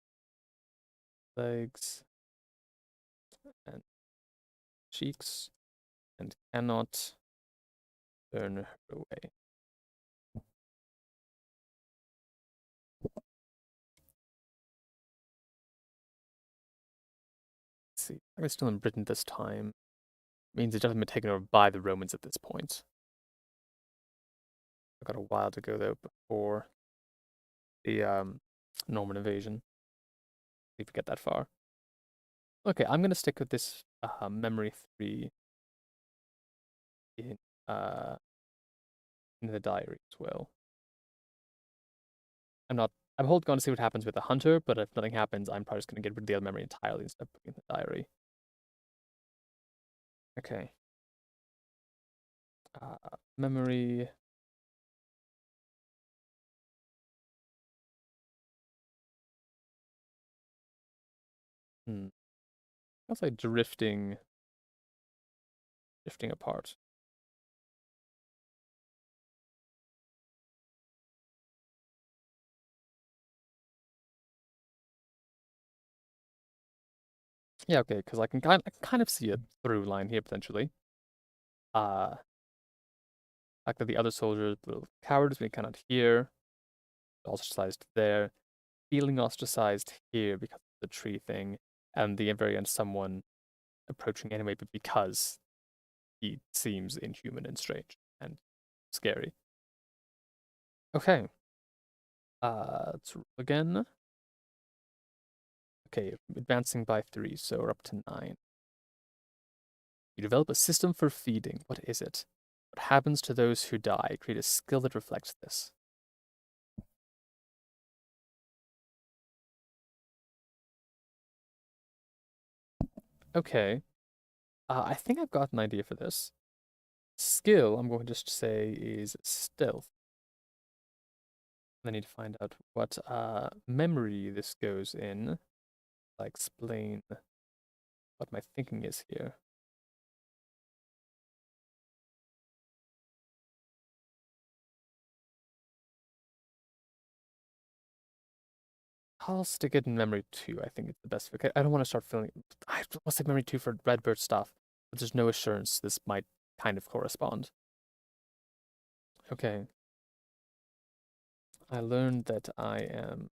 legs and cheeks and cannot Turn her away. Let's see. I'm still in Britain this time. Means it hasn't been taken over by the Romans at this point. I've got a while to go though before the Norman invasion. If we get that far. Okay, I'm gonna stick with this memory 3 in uh in the diary as well. I'm holding on to see what happens with the hunter, but if nothing happens, I'm probably just gonna get rid of the other memory entirely instead of putting it in the diary. Okay. Memory. I'll say drifting apart. Yeah, okay, because I can kind of see a through line here potentially. Uh, fact that the other soldiers were cowards being kind of here, ostracized there, feeling ostracized here because of the tree thing, and the very end someone approaching anyway, but because he seems inhuman and strange and scary. Okay. Let's roll again. Okay, advancing by 3, so we're up to 9. You develop a system for feeding. What is it? What happens to those who die? Create a skill that reflects this. Okay. I think I've got an idea for this. Skill, I'm going to just say, is stealth. I need to find out what memory this goes in. I explain what my thinking is here. I'll stick it in memory 2. I think it's the best. Okay, I don't want to start feeling. I want to say memory 2 for Redbird stuff, but there's no assurance this might kind of correspond. Okay. I learned that I am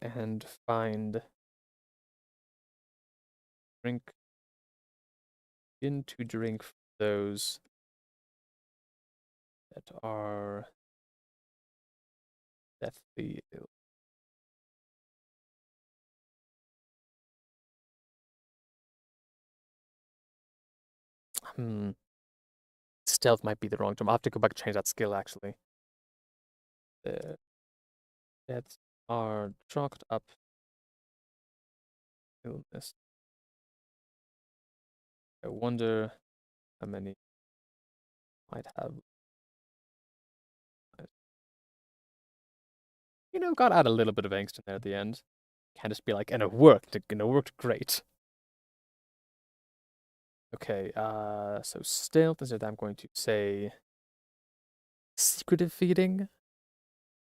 and find drink into drink those that are deathly ill. Stealth might be the wrong term. I'll have to go back and change that skill actually. The deaths are chalked up illness. I wonder how many might have. Gotta add a little bit of angst in there at the end. Can't just be like, and it worked. It worked great. Okay, so stealth is that I'm going to say secretive feeding,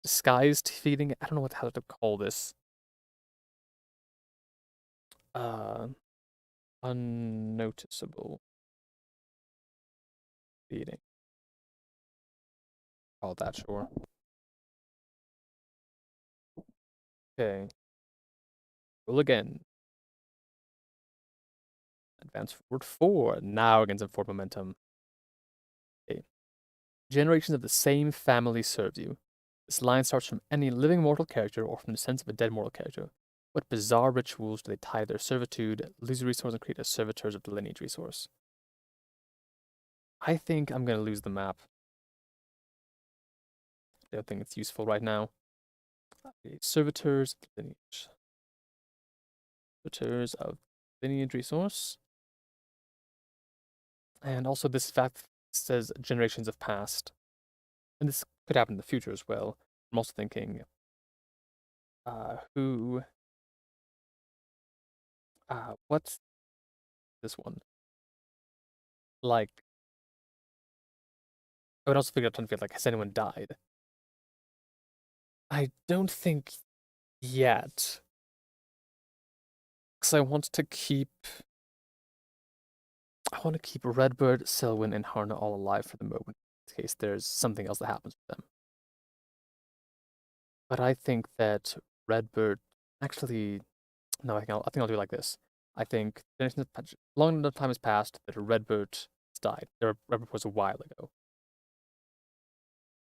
disguised feeding. I don't know how to call this. Uh, unnoticeable feeding. Call that, sure. Okay. Roll again. Advance forward 4. Now against forward momentum. Okay. Generations of the same family serve you. This line starts from any living mortal character or from the sense of a dead mortal character. What bizarre rituals do they tie their servitude, lose a resource, and create as servitors of the lineage resource? I think I'm going to lose the map. I don't think it's useful right now. Okay, servitors of the lineage. Servitors of lineage resource. And also this fact says generations have passed. And this could happen in the future as well. I'm also thinking, what's this one? Like, I would also figure out trying to feel like, has anyone died? I don't think yet. because I want to keep Redbird, Selwyn, and Harna all alive for the moment, in case there's something else that happens with them. But I think that Redbird actually no, I think I'll do it like this. I think long enough time has passed that Redbird has died. Redbird was a while ago.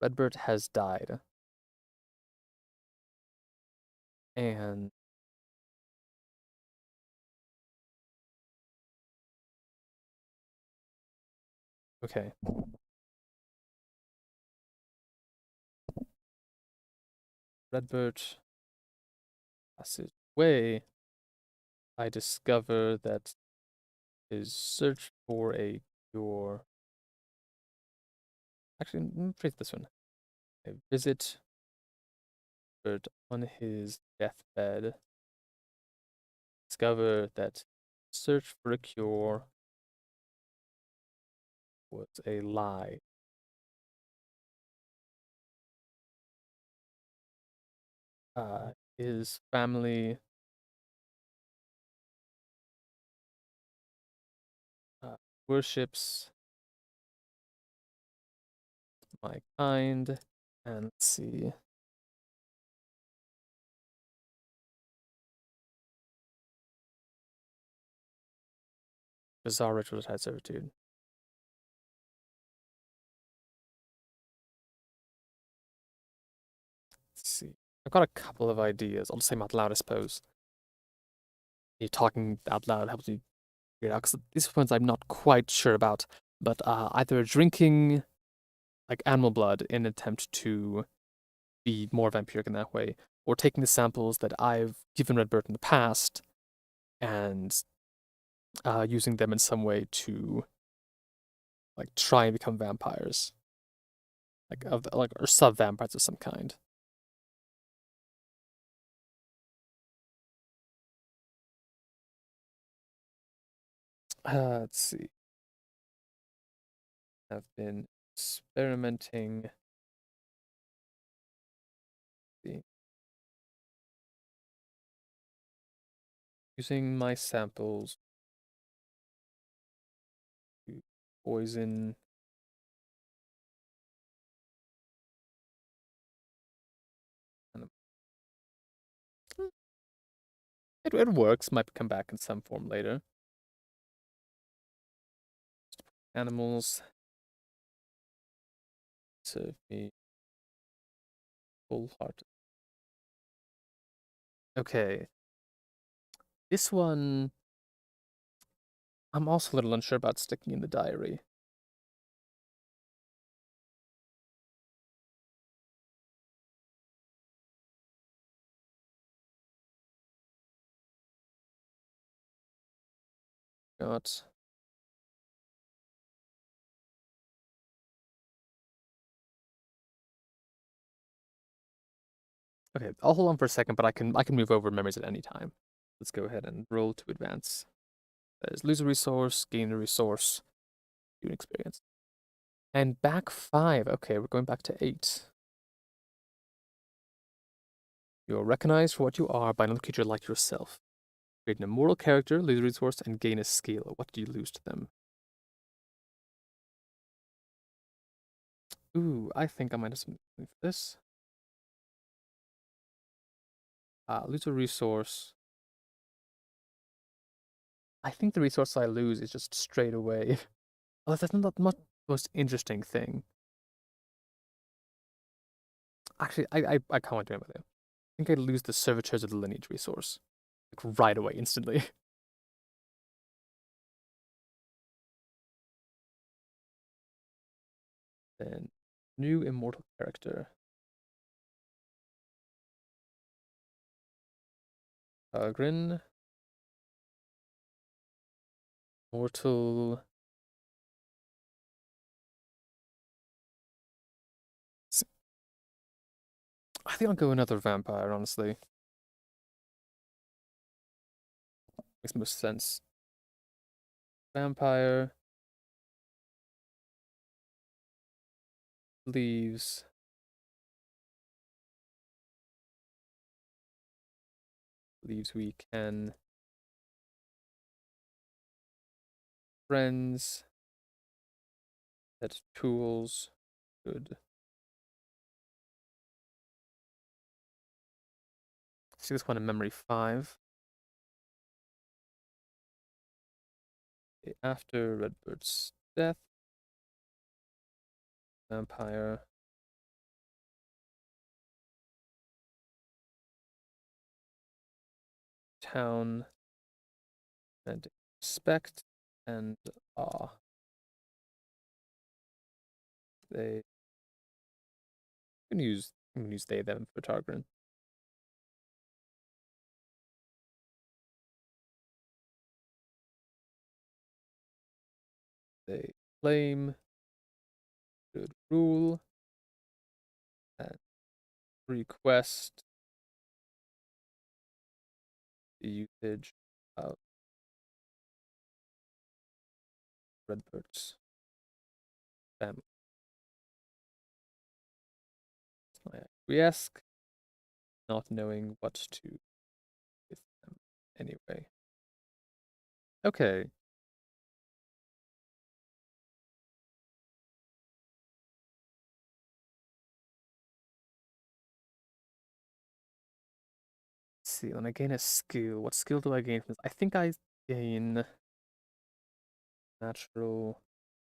Redbird has died, and okay, Redbird passes away. I discover that his search for a cure. Actually, let me phrase this one. I visit Redbird on his deathbed. Discover that search for a cure was a lie. His family uh, worships my kind. And let's see. Bizarre ritual of servitude. Let's see. I've got a couple of ideas. I'll just say them out loud, I suppose. You talking out loud helps me figure it out, because these ones I'm not quite sure about. But either drinking like animal blood in an attempt to be more vampiric in that way, or taking the samples that I've given Redbird in the past and using them in some way to like try and become vampires, like or sub vampires of some kind. Let's see. I've been experimenting. Using my samples to poison animals. It works, might come back in some form later. Animals serve me full heart. Okay. This one I'm also a little unsure about sticking in the diary. Got okay, I'll hold on for a second, but I can move over memories at any time. Let's go ahead and roll to advance. That is lose a resource, gain a resource, gain experience. And back 5. Okay, we're going back to 8. You're recognized for what you are by another creature like yourself. Create an immortal character, lose a resource, and gain a skill. What do you lose to them? Ooh, I think I might have something for this. Lose a resource. I think the resource I lose is just straight away. Oh, that's not the most interesting thing. Actually, I can't wait to remember that. I think I lose the servitors of the lineage resource. Like right away, instantly. Then, new immortal character. Grin. Mortal. I think I'll go another vampire, honestly. Makes most sense. Vampire. Leaves. Leaves we can friends. That's tools. Good. See this one in memory 5. Okay, after Redbird's death, vampire. Town and respect and awe. They can use they them for Targrin. They claim good rule and request the usage of Redbird's family. I acquiesce, not knowing what to do with them anyway. Okay. Let's see, when I gain a skill, what skill do I gain from this? I think I gain natural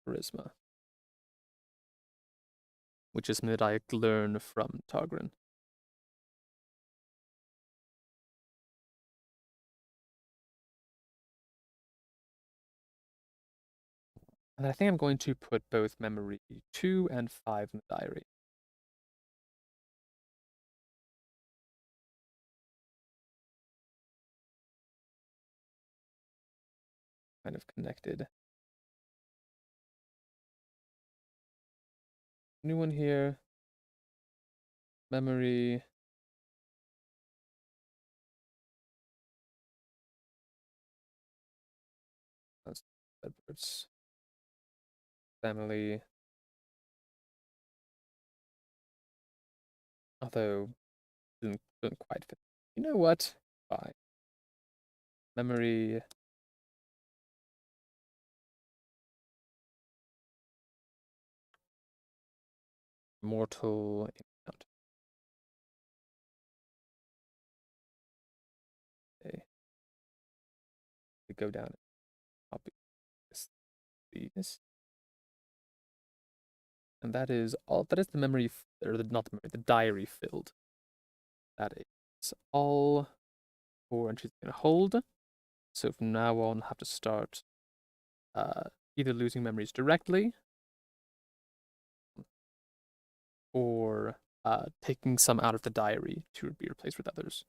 charisma, which is something that I learn from Targrin. And I think I'm going to put both memory 2 and 5 in the diary. Kind of connected. New one here. Memory. That's Edward's family. Although didn't quite fit. You know what? Fine. Memory. Mortal encounter. Okay. We go down and copy these. And that is all. That is the memory, or not the memory, the diary filled. That is all 4 entries going to hold. So from now on, I'll have to start either losing memories directly or taking some out of the diary to be replaced with others.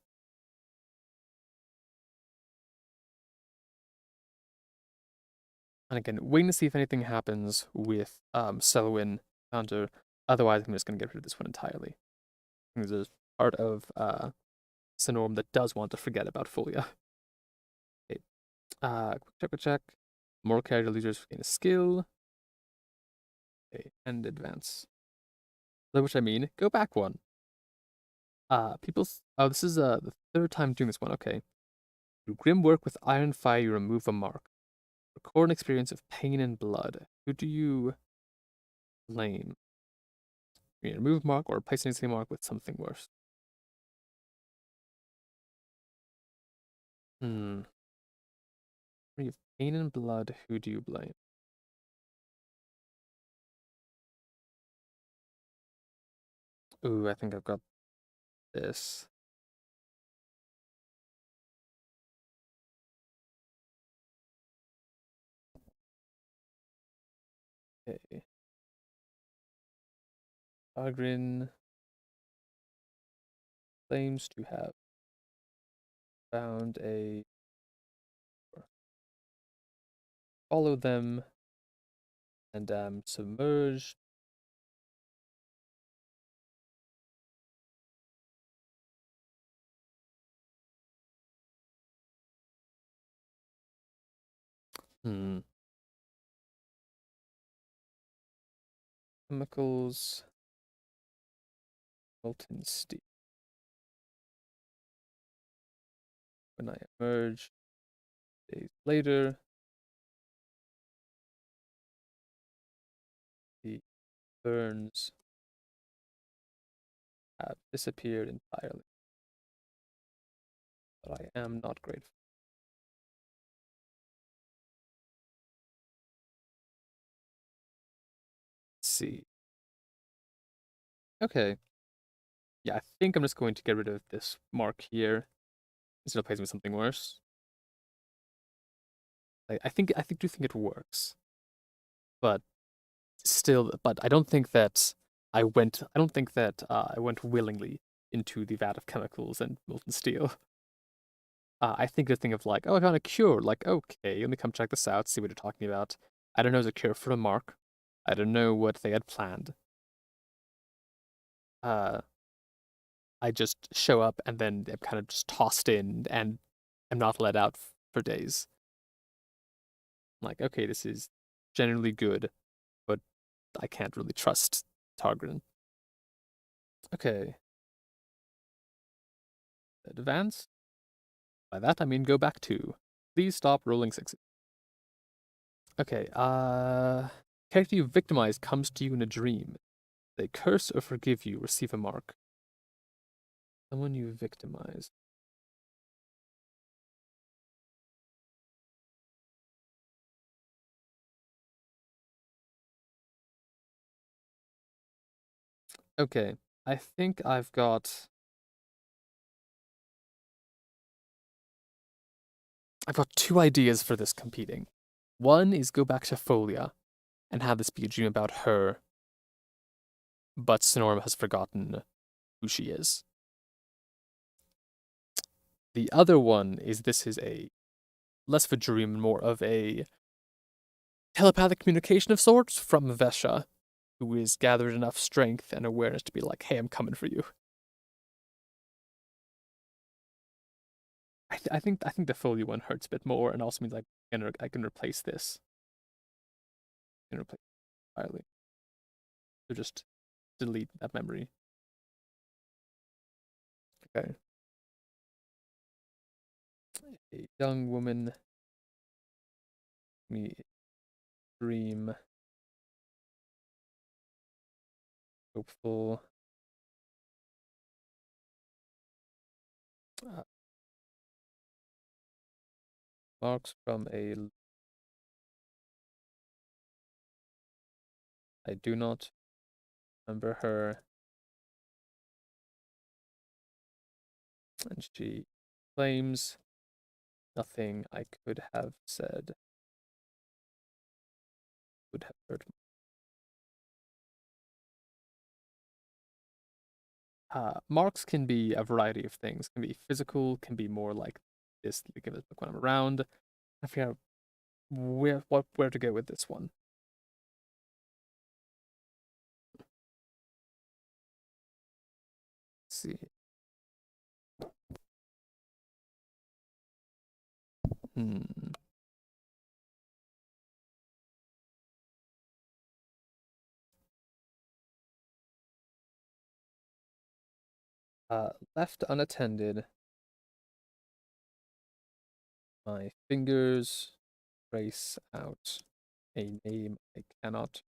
And again, waiting to see if anything happens with Selwyn counter. Otherwise, I'm just going to get rid of this one entirely. There's a part of Sonorum that does want to forget about Folia. Okay. Quick check. More character leaders gain a skill. Okay, and advance. By which I mean, go back one. Oh, this is the third time doing this one. Okay. Through grim work with iron fire, you remove a mark. Record an experience of pain and blood. Who do you blame? You remove mark or replace an existing mark with something worse. Hmm. When you have pain and blood, who do you blame? Ooh, I think I've got this. Okay. Agrin claims to have found a follow them and submerged. Hmm. Chemicals. Molten steel. When I emerge days later, burns have disappeared entirely, but I am not grateful. Let's see. Okay. Yeah, I think I'm just going to get rid of this mark here instead of placing with something worse. Do think it works, but still, but I don't think that I don't think that I went willingly into the vat of chemicals and molten steel. I think the thing of like, oh, I found a cure. Like, okay, let me come check this out, see what you're talking about. I don't know, it's a cure for a mark. I don't know what they had planned. Uh, I just show up and then I'm kind of just tossed in and I'm not let out for days. Like, okay, this is generally good, but I can't really trust Targren. Okay, advance. By that I mean go back to. Please stop rolling sixes. Okay, character you victimize comes to you in a dream. They curse or forgive you, receive a mark. Someone you victimize. Okay, I think I've got two ideas for this competing. One is go back to Folia and have this be a dream about her, but Sonorum has forgotten who she is. The other one is this is a less of a dream, more of a telepathic communication of sorts from Vesha, who is gathered enough strength and awareness to be like, hey, I'm coming for you. I think the Foley one hurts a bit more and also means I can replace this. I can replace it entirely. So just delete that memory. Okay. A young woman, me dream, hopeful. Uh, marks from a. I do not remember her, and she claims nothing I could have said would have hurt. Marks can be a variety of things. Can be physical. Can be more like this. Give it when I'm around. I forget where to go with this one. Let's see. Hmm. Left unattended. My fingers trace out a name I cannot.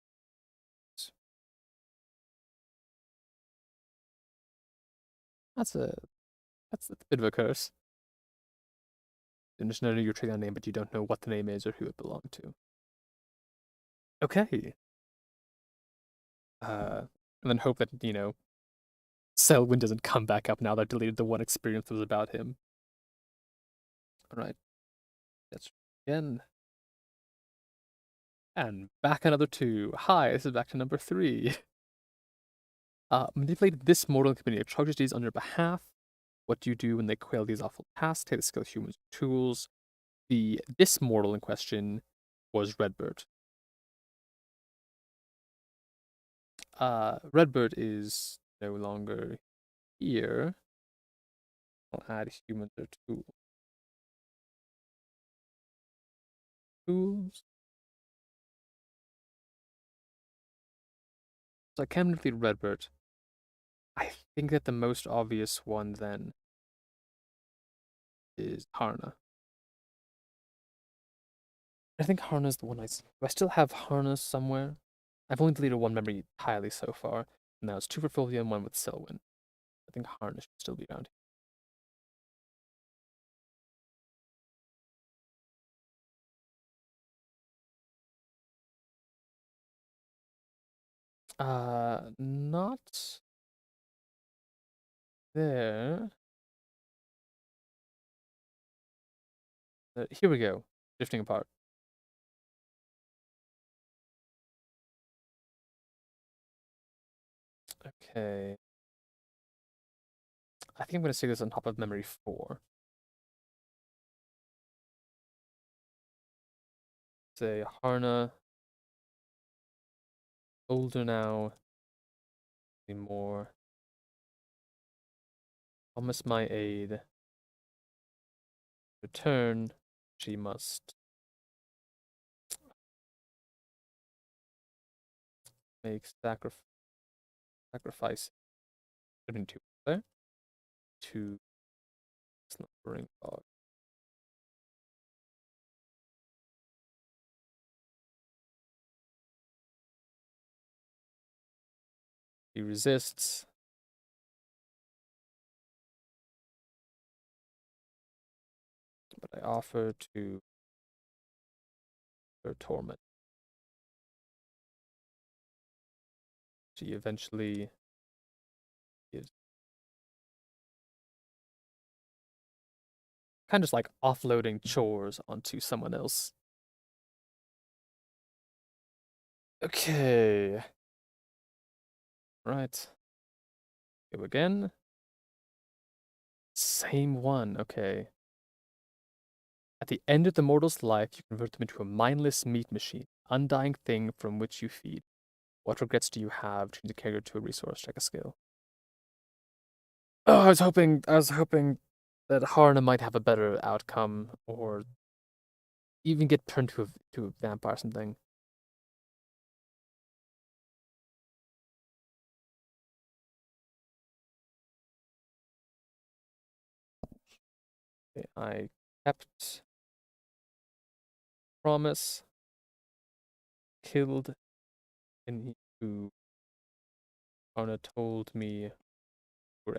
That's a that's a bit of a curse. You just know you're trading a name, but you don't know what the name is or who it belonged to. Okay. And then hope that Selwyn doesn't come back up now that I deleted the one experience that was about him. All right. Let's try again. And back another two. Hi, this is back to number three. Manipulate this mortal and commit atrocities on your behalf. What do you do when they quail these awful tasks? Take the skill humans tools. This mortal in question was Redbird. Redbird is no longer here. I'll add humans or tools. So I can manipulate Redbird. I think that the most obvious one then is Harna. I think Harna's the one do I still have Harna somewhere? I've only deleted one memory entirely so far. Now it's 2 for Fulvia and 1 with Selwyn. I think Harna should still be around. Not there. Here we go. Drifting apart. Okay. I think I'm going to say this on top of memory 4. Say Harna. Older now. More. Promise my aid. Return. She must make sacrifice. Could have been 2 there. 2 slumbering dog. He resists. But I offer to her torment. She eventually is kind of just like offloading chores onto someone else. Okay. Right. Go again. Same one. Okay. At the end of the mortal's life, you convert them into a mindless meat machine, undying thing from which you feed. What regrets do you have? Change the character to a resource. Check a skill. Oh, I was hoping that Harna might have a better outcome, or even get turned to a vampire or something. Okay, I kept promise, killed any who Harna told me were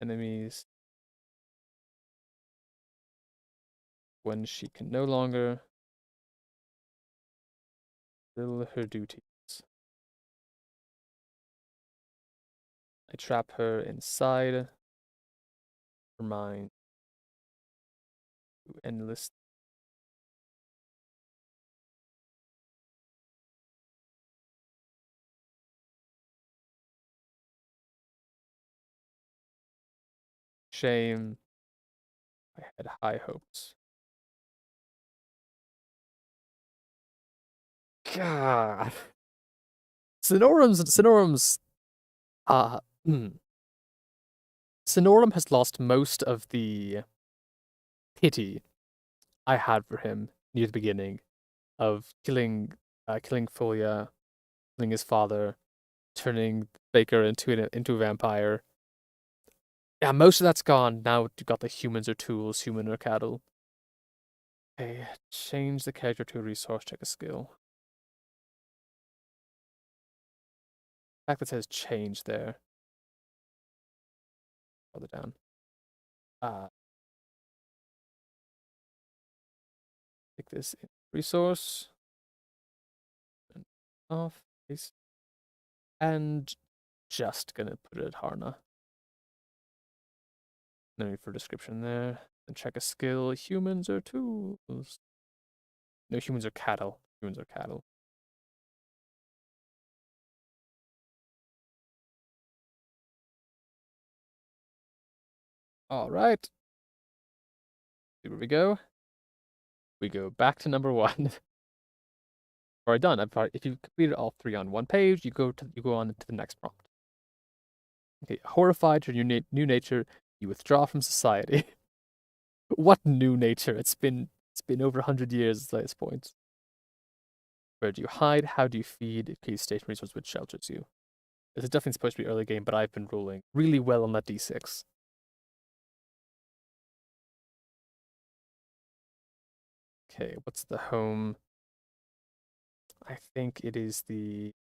enemies. When she can no longer fulfill her duties. I trap her inside her mind to endless shame. I had high hopes. God. Sonorum's uh hmm. Sonorum has lost most of the pity I had for him near the beginning of killing Folia, killing his father, turning Baker into a vampire. Yeah, most of that's gone. Now you got the humans are tools, human or cattle. Okay, change the character to a resource, check a skill. The fact that says change there. Further down. Take this in resource. And off. And just gonna put it at Harna. No need for description there. And check a skill. Humans are tools. No, humans are cattle. Humans are cattle. All right. Here we go. We go back to number 1. Already done. If you completed all 3 on 1 page, you go on to the next prompt. Okay, horrified to your new nature, you withdraw from society. What new nature? It's been over 100 years at this point. Where do you hide? How do you feed? Key station resource which shelters you. This is definitely supposed to be early game, but I've been rolling really well on that d6. Okay, what's the home? I think it is the.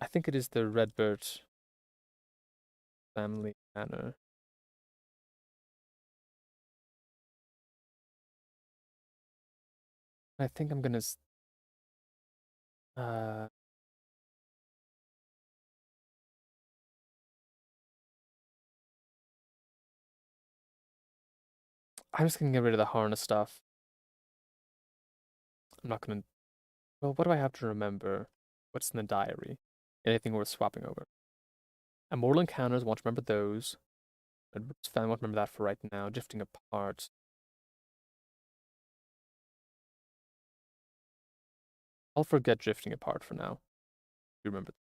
I think it is the Redbird family manor. I think I'm gonna. Uh, I'm just gonna get rid of the harness stuff. I'm not gonna. Well, what do I have to remember? What's in the diary? Anything worth swapping over? Immortal encounters. Want to remember those? Redbird's family. Want to remember that for right now. Drifting apart. I'll forget drifting apart for now. You remember?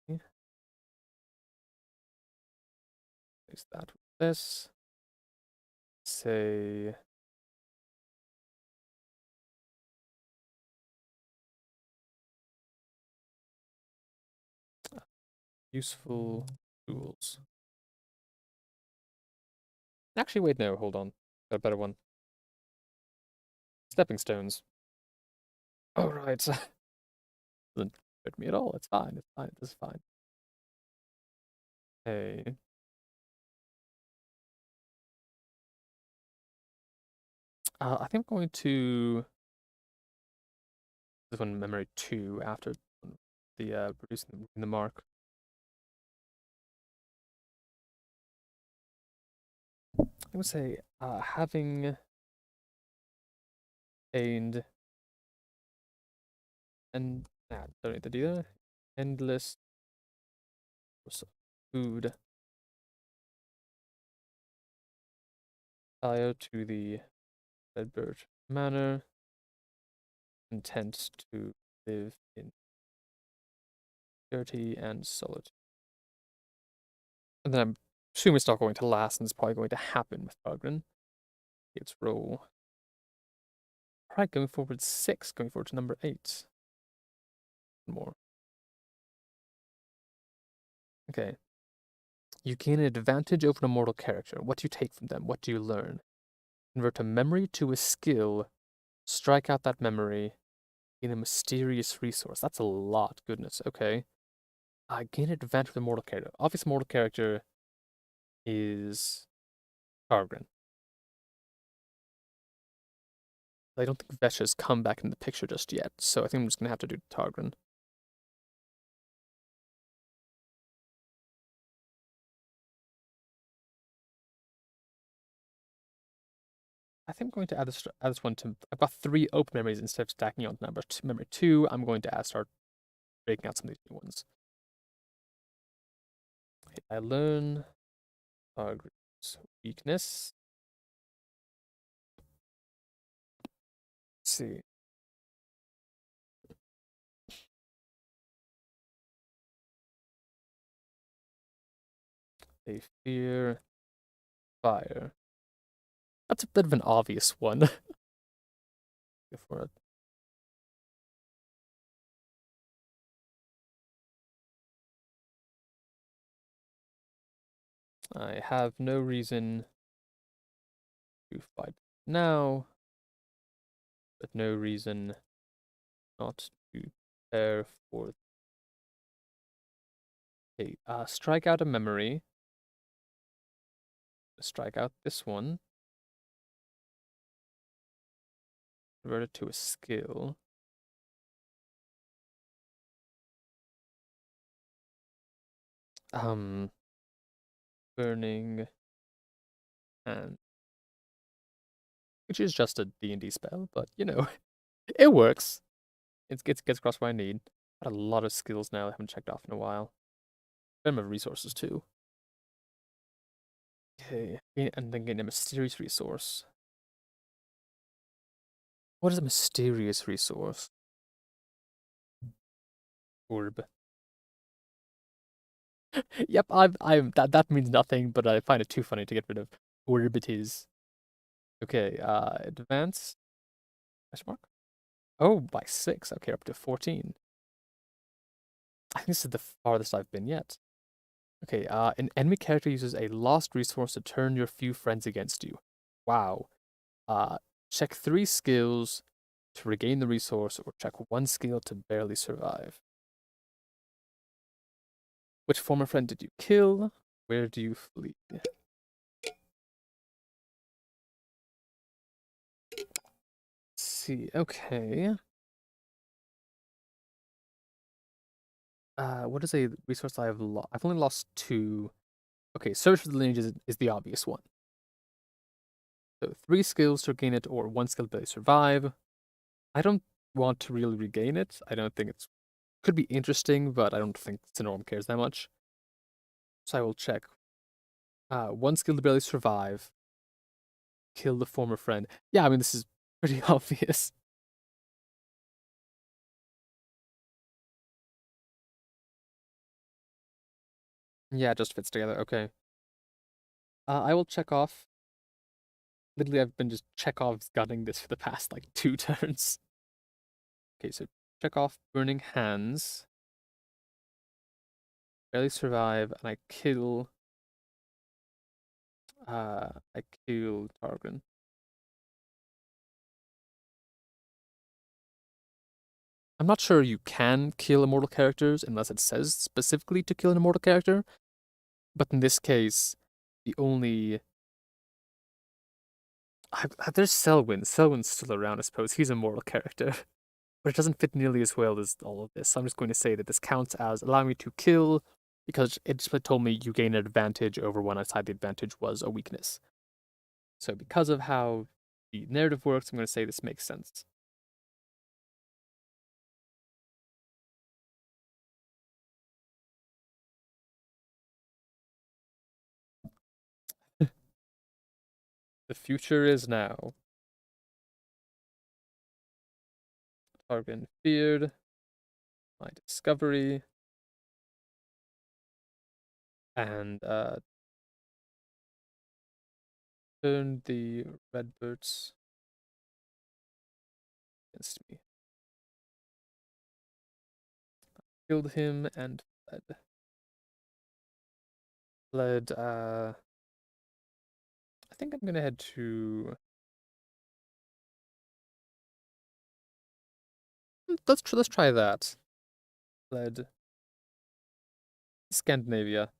Yeah, is that this? Say useful tools. Actually, wait, no, hold on. Got a better one. Stepping stones. Oh, right. Doesn't hurt me at all. It's fine. It's fine. This is fine. Hey. I think I'm going to this one memory 2 after the producing the mark. I would say having gained and don't need to do that. Endless food prior to the Redbird Manor, content to live in purity and solitude. And then I'm assuming it's not going to last, and it's probably going to happen with Bergren. Let's roll. Alright, going forward 6, going forward to number 8. More. Okay. You gain an advantage over an immortal character. What do you take from them? What do you learn? Convert a memory to a skill. Strike out that memory. Gain a mysterious resource. That's a lot. Goodness. Okay. Gain an advantage with a mortal character. Obvious mortal character is Kargren. I don't think Vesh has come back in the picture just yet, so I think I'm just gonna have to do Targren. I think I'm going to add this one to. I've got 3 open memories instead of stacking on memory 2. I'm going to start breaking out some of these new ones. Okay, I learn Targren's weakness. Let's see. They fear fire. That's a bit of an obvious one. Go for it. I have no reason to fight now, but no reason not to prepare for. Okay, strike out a memory. Strike out this one. Convert it to a skill. Burning and which is just a D&D spell, but you know, it works. It gets across what I need. Got a lot of skills now I haven't checked off in a while. Them of resources too. Okay, and then getting a mysterious resource. What is a mysterious resource? Orb. Yep, I'm that means nothing, but I find it too funny to get rid of. Orb it is. Okay, advance. Question mark? Oh, by 6. Okay, up to 14. I think this is the farthest I've been yet. Okay, an enemy character uses a lost resource to turn your few friends against you. Wow. Uh, check 3 skills to regain the resource, or check 1 skill to barely survive. Which former friend did you kill? Where do you flee? Let's see, okay. What is a resource I've lost? I've only lost 2. Okay, search for the lineage is the obvious one. So 3 skills to regain it, or 1 skill to barely survive. I don't want to really regain it. I don't think it's could be interesting, but I don't think Syndrome cares that much. So I will check. 1 skill to barely survive. Kill the former friend. Yeah, I mean this is pretty obvious. Yeah, it just fits together. Okay. I will check off. Literally, I've been just Chekhov's gunning this for the past like 2 turns. Okay, so check off burning hands. Barely survive, and I kill Targon. I'm not sure you can kill immortal characters unless it says specifically to kill an immortal character, but in this case, the only there's Selwyn. Selwyn's still around, I suppose. He's a mortal character, but it doesn't fit nearly as well as all of this. So I'm just going to say that this counts as allowing me to kill because it just told me you gain an advantage over one outside the advantage was a weakness. So because of how the narrative works, I'm going to say this makes sense. The future is now. Targon feared my discovery and turned the redbirds against me. Killed him and fled. Fled, I think I'm gonna head to let's try that. Fled Scandinavia.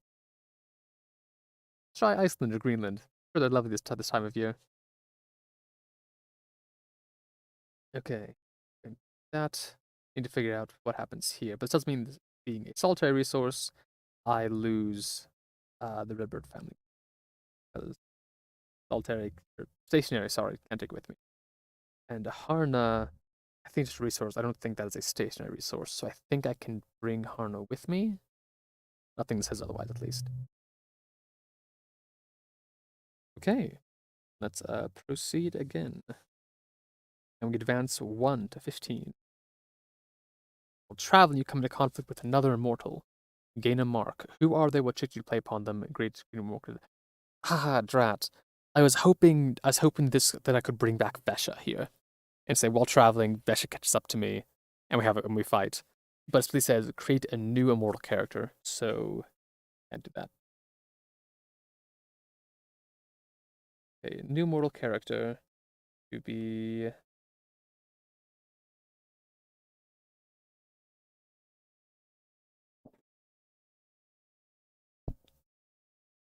Let's try Iceland or Greenland. Sure, they're lovely this time of year. Okay. And that need to figure out what happens here. But it does mean being a solitary resource, I lose the redbird family. Solitary or stationary, sorry, can't take it with me. And Harna, I think it's a resource. I don't think that is a stationary resource, so I think I can bring Harna with me. Nothing says otherwise, at least. Okay, let's proceed again. And we advance 1 to 15. While traveling, you come into conflict with another immortal. Gain a mark. Who are they? What trick do you play upon them? Great screen marker. Haha, drat. I was hoping this that I could bring back Vesha here and say while traveling, Vesha catches up to me, and we fight. But it simply says create a new immortal character, so can't do that. Okay, new mortal character to be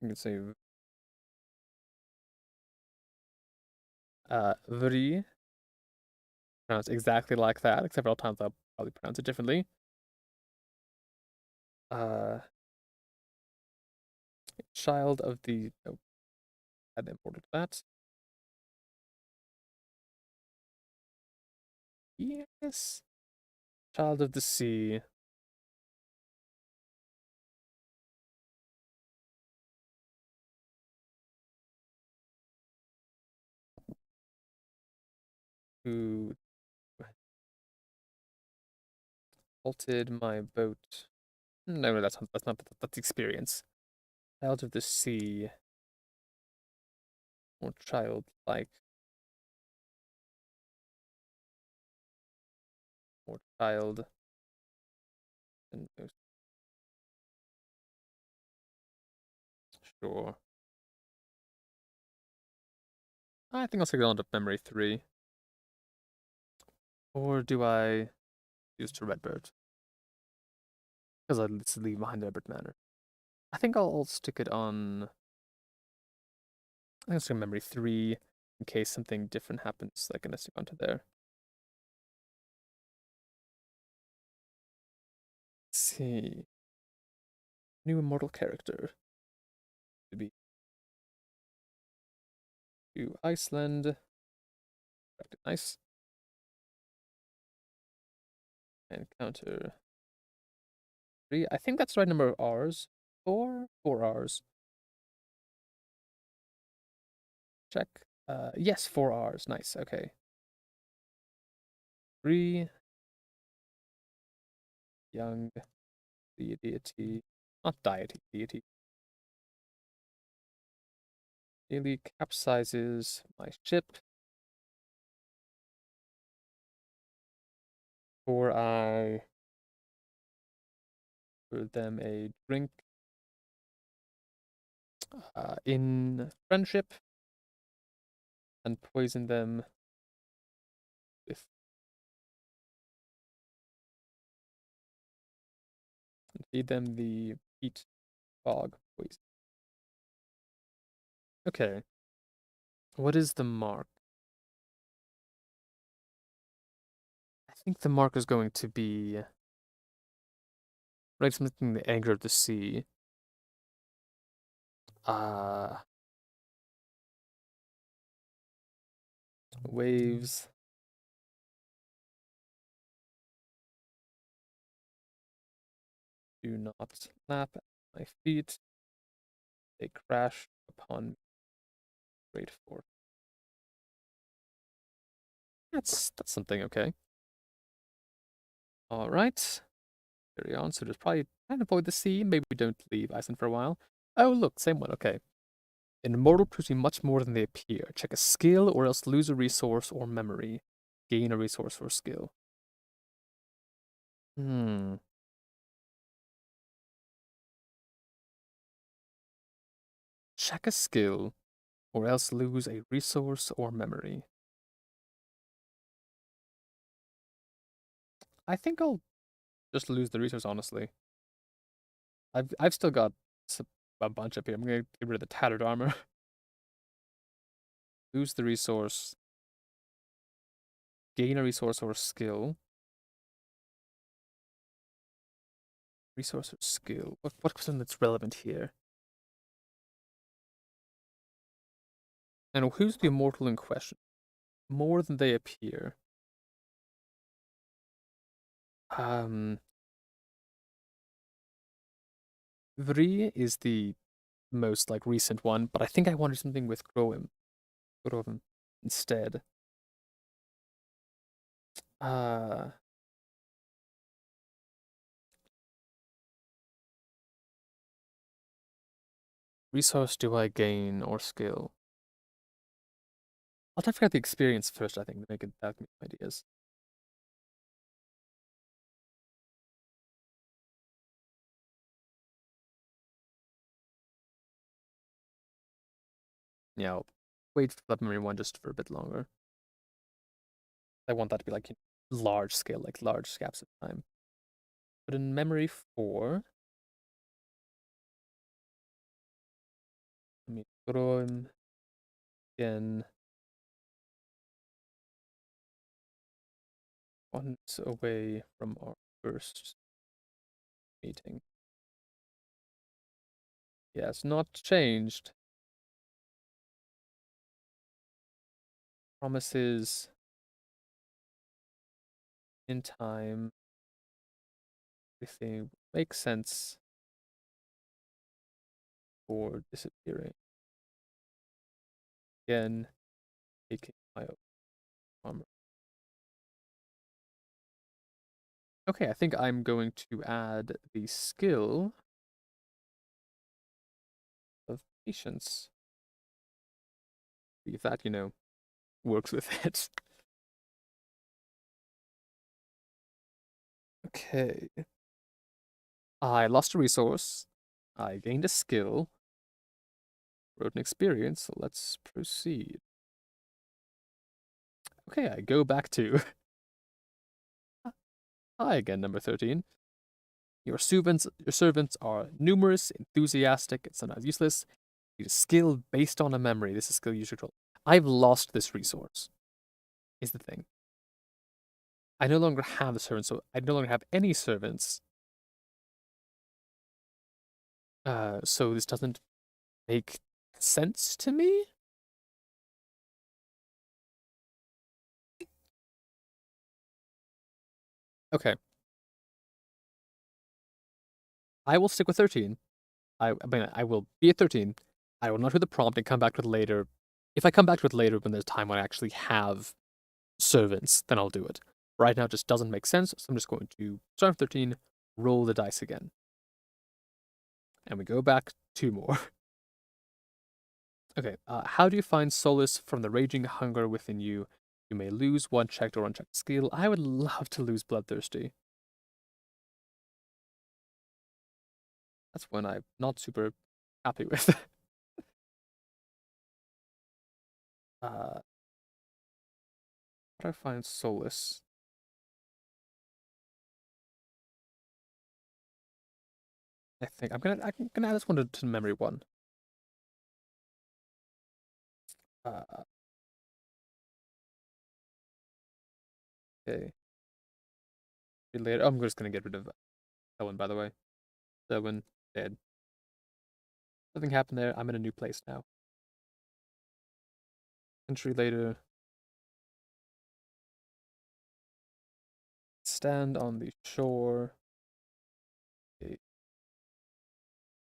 you can say Vri, pronounced exactly like that, except for all times I'll probably pronounce it differently. Uh, child of the nope, add immortal to that. Yes, child of the sea. Who halted my boat? No, that's experience. Child of the sea, or childlike, or child. And Sure. I think I'll take it on to memory 3. Or do I use to Redbird? Because let's leave behind the Redbird Manor. I think I'll stick it on. I think it's memory 3 in case something different happens. Like, gonna stick onto there. Let's see. New immortal character. To be to Iceland. Nice. Encounter 3. I think that's the right number of R's. 4? 4 R's. Check. Yes, 4 R's. Nice. Okay. 3. Young deity. Not deity. Deity. Nearly capsizes my ship. Or I give them a drink in friendship and poison them with and feed them the peat bog poison. Okay. What is the mark? I think the mark is going to be right something the anger of the sea. Uh Waves do not lap at my feet. They crash upon great force. That's something okay. All right. Carry on. So just probably try and avoid the sea. Maybe we don't leave Iceland for a while. Oh, look, same one. Okay. An immortal proves to be much more than they appear. Check a skill or else lose a resource or memory. Gain a resource or skill. Hmm. Check a skill or else lose a resource or memory. I think I'll just lose the resource, honestly. I've still got a bunch up here. I'm gonna get rid of the tattered armor. Lose the resource. Gain a resource or skill. Resource or skill. What's something that's relevant here? And who's the immortal in question? More than they appear. Um, Vri is the most like recent one, but I think I wanted something with Grovim instead. Uh, Resource do I gain or skill? I'll try to figure out the experience first, I think, to make it that ideas. Yeah, I'll wait for that memory one just for a bit longer. I want that to be like large scale, like large gaps of time. But in memory 4, I mean, Grovim again. Once away from our first meeting. Yes, not changed. Promises in time. Everything makes sense for disappearing. Again, taking my armor. Okay, I think I'm going to add the skill of patience. See if that, works with it. Okay. I lost a resource. I gained a skill. Wrote an experience, so let's proceed. Okay, I go back to hi again, number 13. Your servants are numerous, enthusiastic, and sometimes useless. You need a skill based on a memory. This is a skill you should roll. I've lost this resource, is the thing. I no longer have the servants, so I no longer have any servants. So this doesn't make sense to me. Okay, I will stick with 13. I will be at 13. I will not do the prompt and come back to it later. If I come back to it later when there's time when I actually have servants, then I'll do it. Right now, it just doesn't make sense, so I'm just going to start with 13, roll the dice again. And we go back 2 more. Okay, how do you find solace from the raging hunger within you? You may lose one checked or unchecked skill. I would love to lose Bloodthirsty. That's one I'm not super happy with. How do I find solace? I'm gonna add this one to memory one. Uh, okay. Later. Oh, I'm just gonna get rid of that one, by the way. That one dead. Nothing happened there. I'm in a new place now. Century later. Stand on the shore. Okay.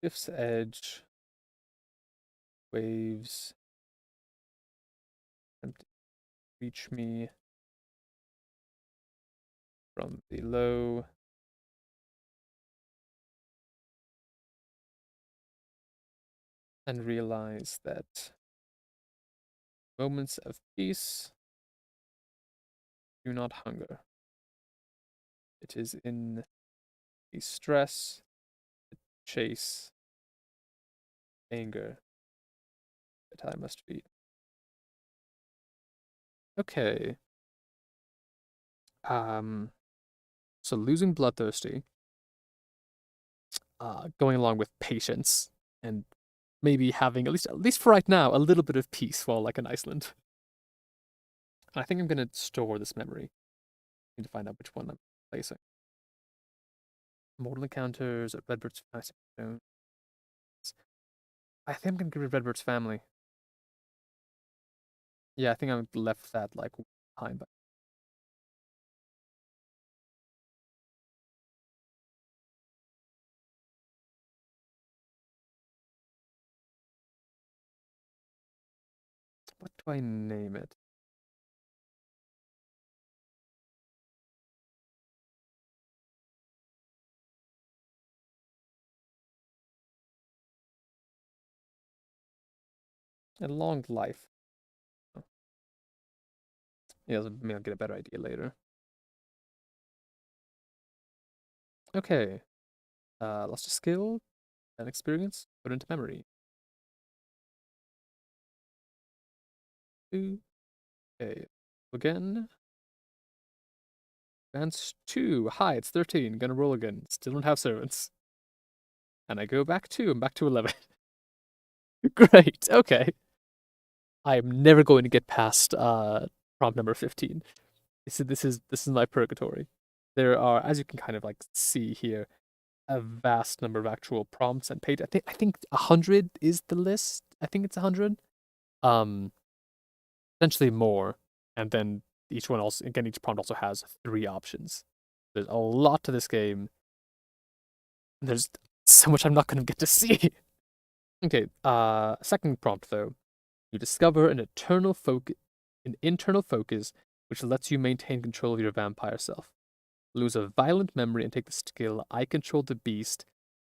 Cliff's edge. Waves. Attempt to reach me from below. And realize that moments of peace do not hunger. It is in the stress, chase, anger that I must feed. Okay. So losing Bloodthirsty, going along with patience, and maybe having at least for right now, a little bit of peace while like in Iceland. I think I'm gonna store this memory. Need to find out which one I'm placing. Mortal encounters at Redbird's family. I think I'm gonna get rid of Redbird's family. Yeah, I think I left that like behind. But what do I name it? A long life. Oh, yeah, maybe I'll get a better idea later. Okay. Lost a skill, an experience, put into memory. Two. Okay. Again. Advance 2. Hi, it's 13. Gonna roll again. Still don't have servants. And I go back 2. I'm back to 11. Great. Okay. I am never going to get past prompt number 15. This is my purgatory. There are, as you can kind of like see here, a vast number of actual prompts and pages. I think 100 is the list. I think it's 100. Um, Potentially more, and then each one also again each prompt also has 3 options. There's a lot to this game. There's so much I'm not going to get to see. Okay, second prompt though. You discover an internal focus which lets you maintain control of your vampire self. Lose a violent memory and take the skill I control the beast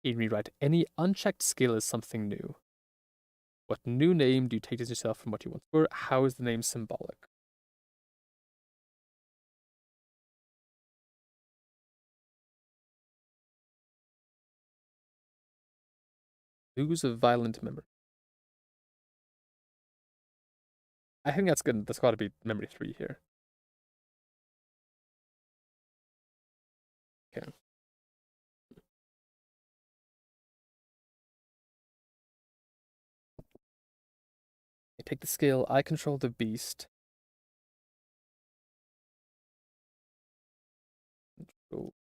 and rewrite any unchecked skill as something new. What new name do you take as yourself from what you once were? How is the name symbolic? Lose a violent memory. I think that's good. That's got to be memory 3 here. Okay. I take the skill. I control the beast. Control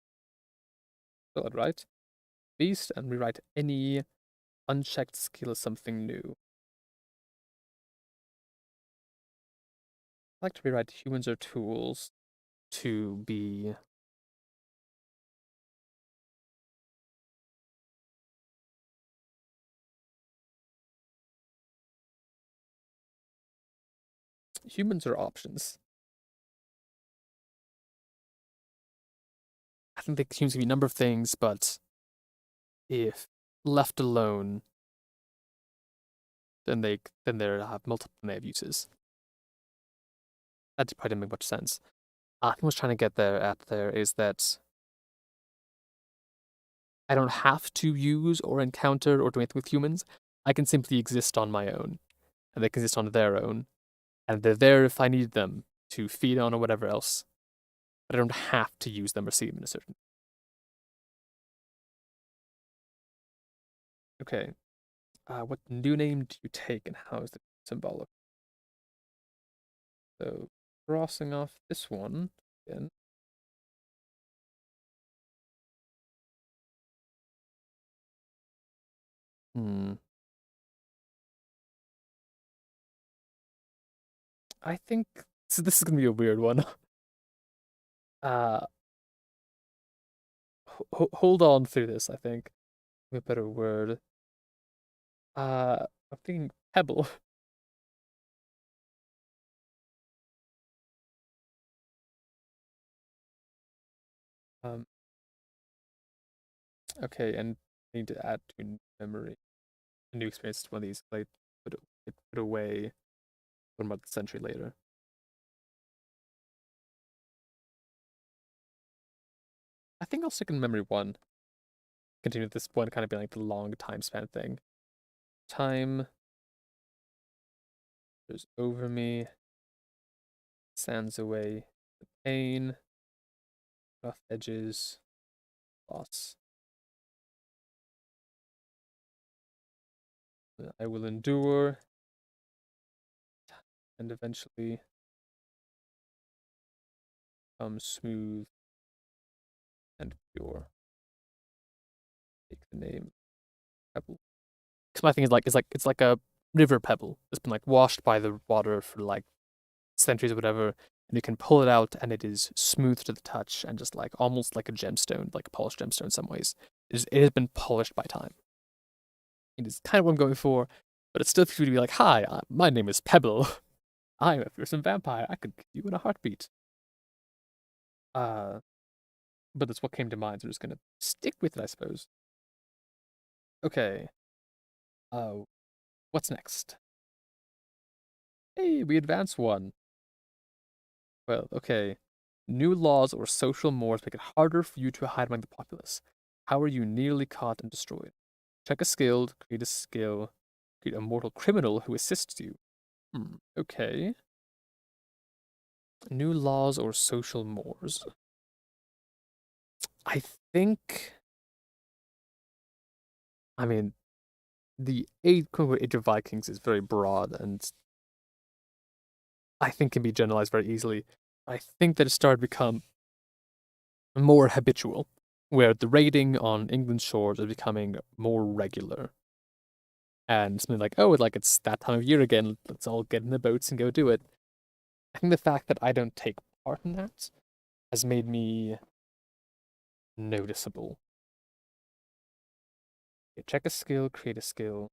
it, right? Beast and rewrite any unchecked skill as something new. I like to rewrite humans or tools to be humans or options. I think they humans can be a number of things, but if left alone, then they have multiple they have uses. That probably didn't make much sense. I think I was trying to get there is that I don't have to use or encounter or do anything with humans. I can simply exist on my own, and they can exist on their own, and they're there if I need them to feed on or whatever else. But I don't have to use them or see them in a certain. Okay. What new name do you take, and how is it symbolic? So crossing off this one again. Hmm. I think so. This is gonna be a weird one. Uh, hold on through this. I think a better word. I'm thinking pebble. Um, okay, and I need to add to memory a new experience to one of these. Like put away one month century later. I think I'll stick in memory one. Continue this one kind of being like the long time span thing. Time goes over me, sands away the pain, rough edges, loss. I will endure and eventually become smooth and pure. Take the name Pebble. Because my thing is like it's like a river pebble. It's been like washed by the water for like centuries or whatever, and you can pull it out and it is smooth to the touch and just like almost like a gemstone, like a polished gemstone in some ways. It has been polished by time. It is kind of what I'm going for, but it's still for you to be like, "Hi, my name is Pebble. I'm a fearsome vampire. I could kill you in a heartbeat." Uh, but that's what came to mind. So I'm just gonna stick with it, I suppose. Okay. Uh, what's next? Hey, we advance one. Well, okay. New laws or social mores make it harder for you to hide among the populace. How are you nearly caught and destroyed? Check a skill, create a skill, create a mortal criminal who assists you. Okay. New laws or social mores. I think, I mean, the quote unquote, Age of Vikings is very broad and I think can be generalized very easily. I think that it started to become more habitual, where the raiding on England's shores is becoming more regular. And something like, oh, like it's that time of year again, let's all get in the boats and go do it. I think the fact that I don't take part in that has made me noticeable. Okay, check a skill, create a skill.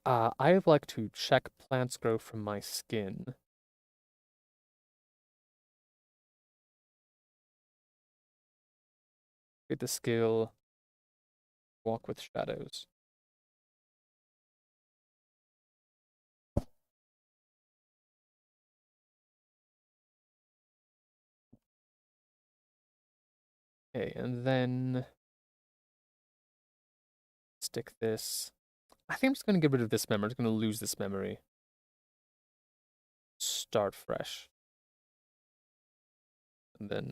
I would like to check plants grow from my skin. Create the skill, walk with shadows. Okay, and then stick this. I think I'm just gonna get rid of this memory. I'm just gonna lose this memory. Start fresh. And then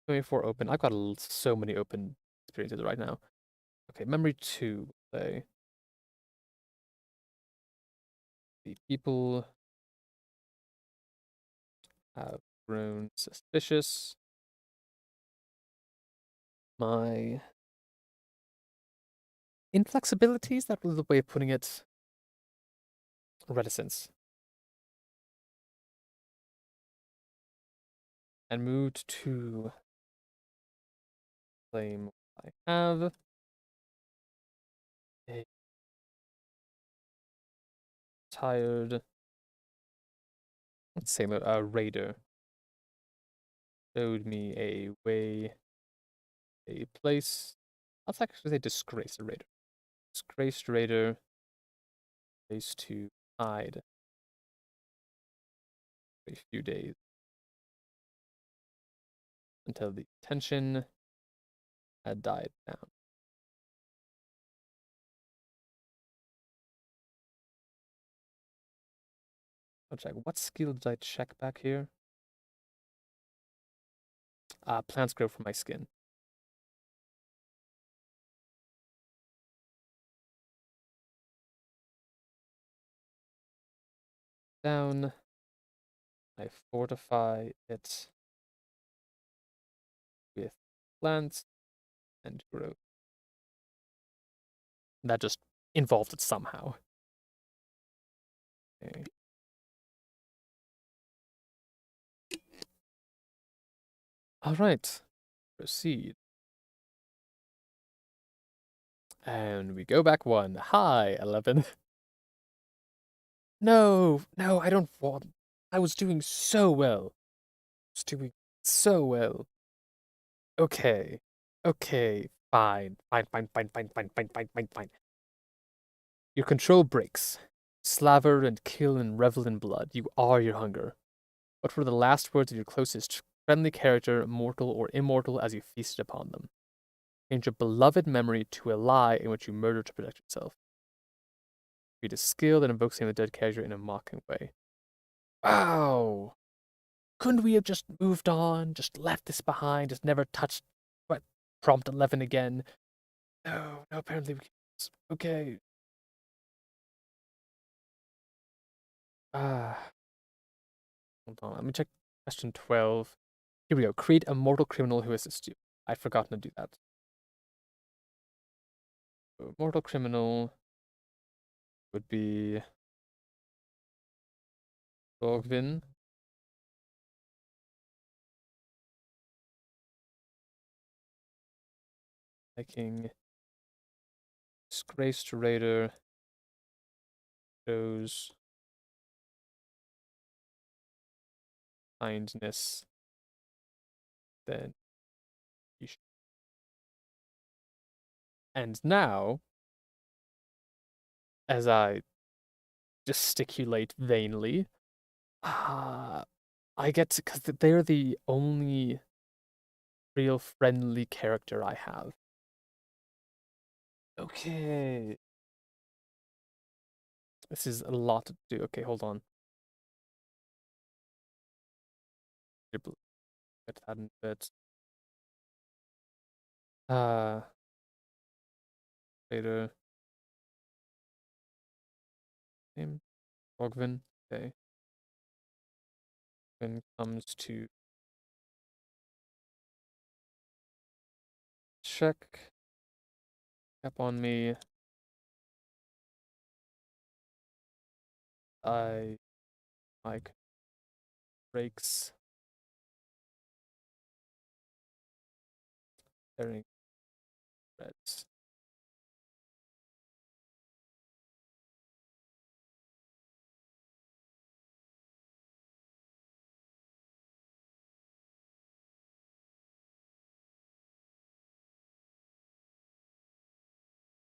24 open. I've got so many open experiences right now. Okay, memory 2. Say the people have grown suspicious. My inflexibilities, that was the way of putting it. Reticence. And moved to claim I have a tired, let's say a raider showed me a way, a place. Let's actually say disgraced raider. Disgraced raider, place to hide for a few days until the tension had died down. I'll check. What skill did I check back here? Plants grow from my skin. Down. I fortify it with plants and growth. That just involved it somehow. Okay. All right. Proceed. And we go back one. Hi, 11. No, no, I don't want. I was doing so well. I was doing so well. Okay. Okay. Fine. Fine, fine, fine, fine, fine, fine, fine, fine, fine. Your control breaks. Slaver and kill and revel in blood. You are your hunger. What were the last words of your closest friendly character, mortal or immortal, as you feasted upon them? Change a beloved memory to a lie in which you murder to protect yourself. Read a skill that invokes the dead character in a mocking way. Wow! Couldn't we have just moved on, just left this behind, just never touched what prompt 11 again? No, no, apparently we can't. Okay. Ah, hold on. Let me check question 12. Here we go. Create a mortal criminal who assists you. I'd forgotten to do that. So, mortal criminal would be Dogvin. Hiking. Disgraced raider. Shows kindness. Then. And now, as I gesticulate vainly, I get to, because they're the only real friendly character I have. Okay. This is a lot to do. Okay, hold on. Get that in a bit. Later. Name. Ogvin. Okay. When comes to check up on me, I like breaks staring reds.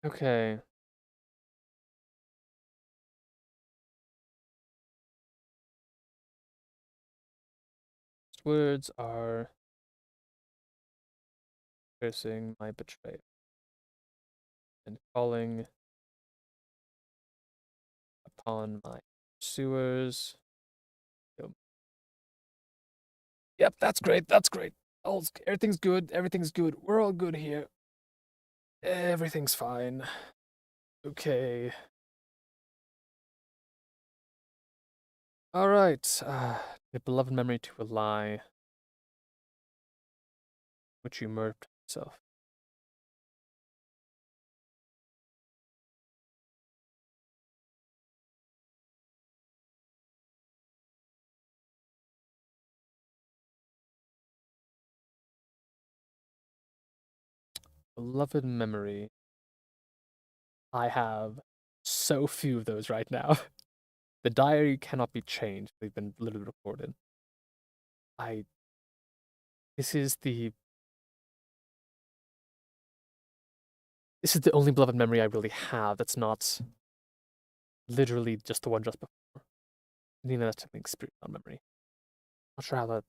Okay. Words are cursing my betrayal. and calling upon my pursuers. Yep, that's great. That's great. Everything's good. Everything's good. We're all good here. Everything's fine. Okay. All right. The beloved memory to a lie, which you murdered yourself. Beloved memory. I have so few of those right now. The diary cannot be changed. They've been literally recorded. I. This is the. This is the only beloved memory I really have that's not literally just the one just before. Even that's an experience, not memory. Not sure how that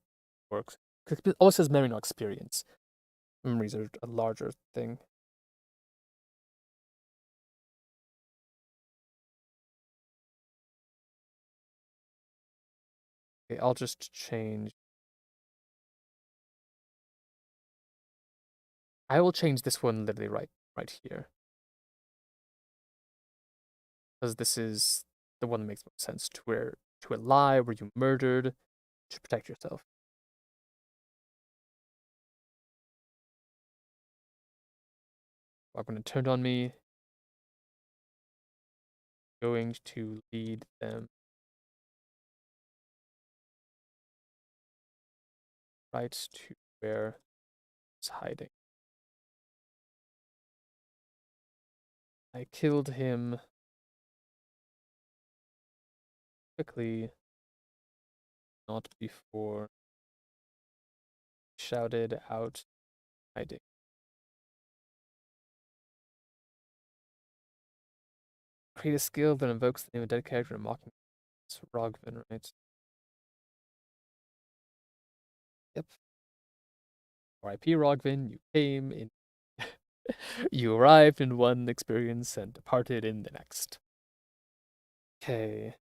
works. Because it always says memory, not experience. Memories are a larger thing. Okay, I'll just change. I will change this one literally right here. Because this is the one that makes most sense to a lie where you murdered to protect yourself. Are going to turn on me. Going to lead them right to where it's hiding. I killed him quickly, not before shouted out hiding. Create a skill that invokes the name of a dead character and mocking. It's Rogvin, right? Yep. R.I.P. Rogvin, you came in. You arrived in one experience and departed in the next. Okay.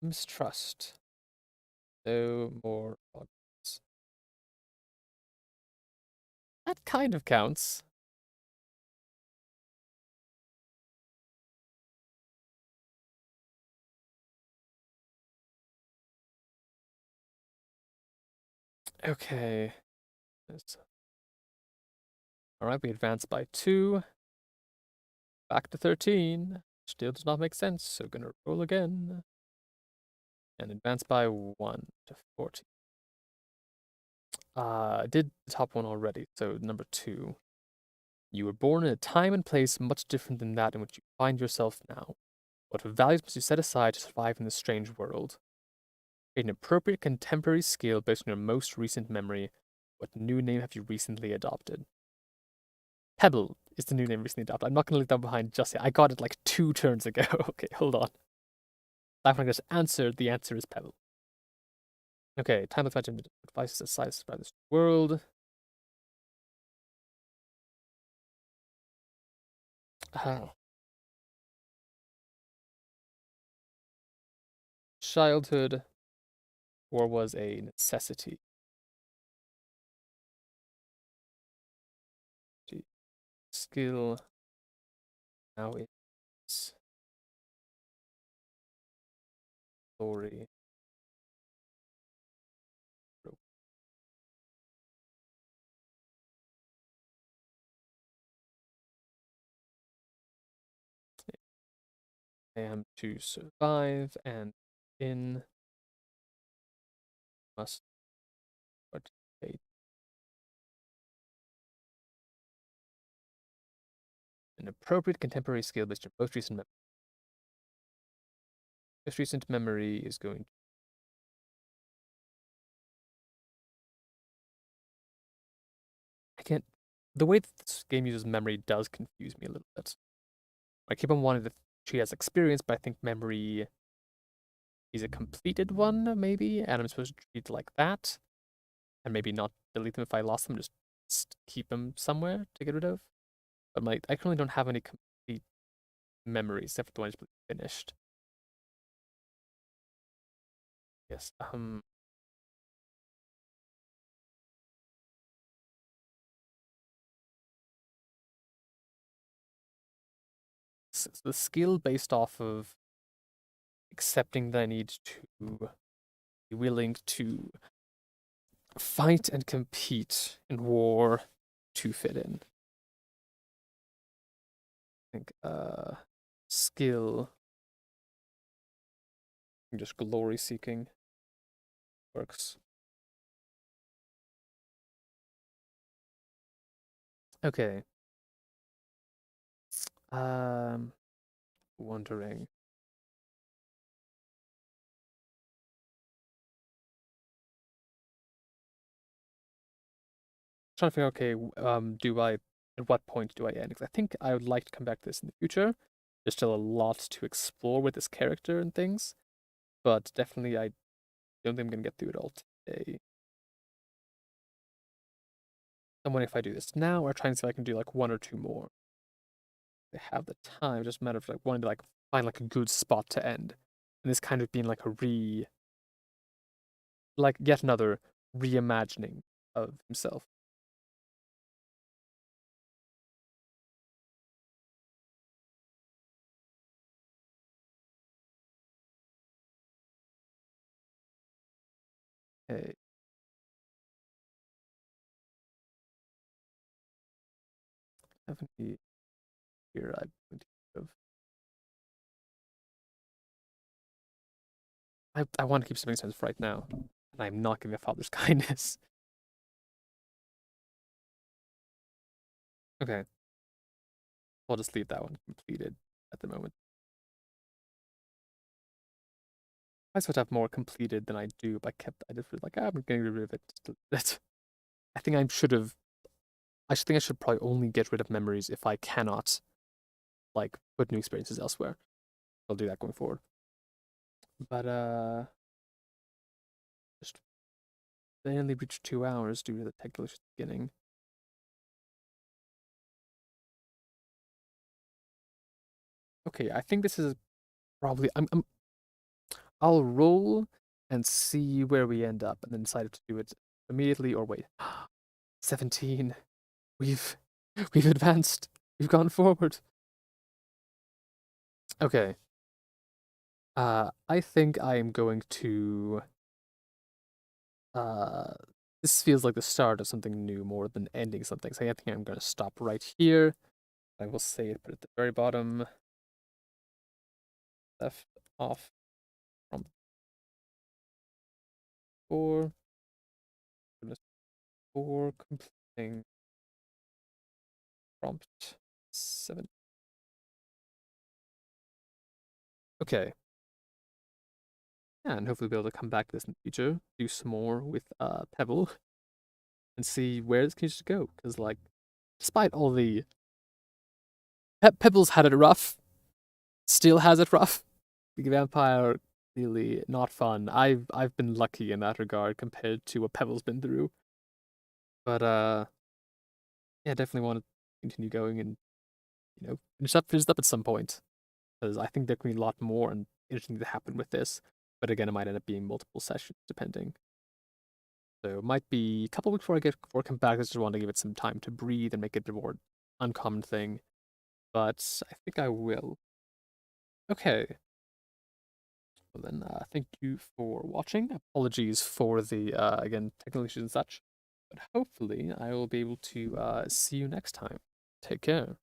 Mistrust. No more Rogvins. That kind of counts. Okay. Alright, we advanced by 2. Back to 13. Still does not make sense, so gonna roll again. And advance by 1 to 40. I did the top one already, so number 2. You were born in a time and place much different than that in which you find yourself now. What values must you set aside to survive in this strange world? Create an appropriate contemporary skill based on your most recent memory. What new name have you recently adopted? Pebble is the new name recently adopted. I'm not going to leave that behind just yet. I got it like 2 turns ago. Okay, hold on. That one I just answered. The answer is Pebble. Okay, time of legend devices aside to survive this world. Childhood or was a necessity. Skill now is glory. I am to survive and in must participate an appropriate contemporary skill based on your most recent memory. Most recent memory is going to I can't the way that this game uses memory does confuse me a little bit. I keep on wanting that she has experience, but I think memory is a completed one, maybe, and I'm supposed to treat it like that, and maybe not delete them if I lost them, just keep them somewhere to get rid of. But I currently don't have any complete memories except for the one I just finished. Yes. The skill based off of accepting that I need to be willing to fight and compete in war to fit in. I think skill and just glory seeking works. Okay. Wondering. Trying to figure out, okay, do I, at what point do I end? Because I think I would like to come back to this in the future. There's still a lot to explore with this character and things, but definitely I don't think I'm gonna get through it all today. I'm wondering if I do this now or try and see if I can do like one or two more. They have the time, just a matter of like wanting to like find like a good spot to end. And this kind of being like like yet another reimagining of himself. Hey, 70 here I'm going to of I want to keep something sense for right now. And I'm not giving a father's kindness. Okay. I'll just leave that one completed at the moment. I supposed to have more completed than I do, but I just was like, I'm getting rid of it. I think I should have I should think I should probably only get rid of memories if I cannot like put new experiences elsewhere. I'll do that going forward. But just barely reached 2 hours due to the technical issues at the beginning. Okay, I think this is probably I'll roll and see where we end up and then decide to do it immediately or wait. 17. We've we've advanced. We've gone forward. Okay. I think I am going to uh this feels like the start of something new more than ending something. So I think I'm gonna stop right here. I will say it, but at the very bottom, left off from 4, 4 completing prompt 7. Okay. Yeah, and hopefully we'll be able to come back to this in the future, do some more with Pebble, and see where this can just go. Because like, despite all the Pebble's had it rough, still has it rough. The vampire really not fun. I've been lucky in that regard compared to what Pebble's been through. But yeah, definitely want to continue going and finish up at some point because I think there can be a lot more and interesting to happen with this. But again, it might end up being multiple sessions depending. So it might be a couple weeks before I come back. I just want to give it some time to breathe and make it a more uncommon thing. But I think I will. Okay. Well then, thank you for watching. Apologies for the again technical issues and such. But hopefully, I will be able to see you next time. Take care.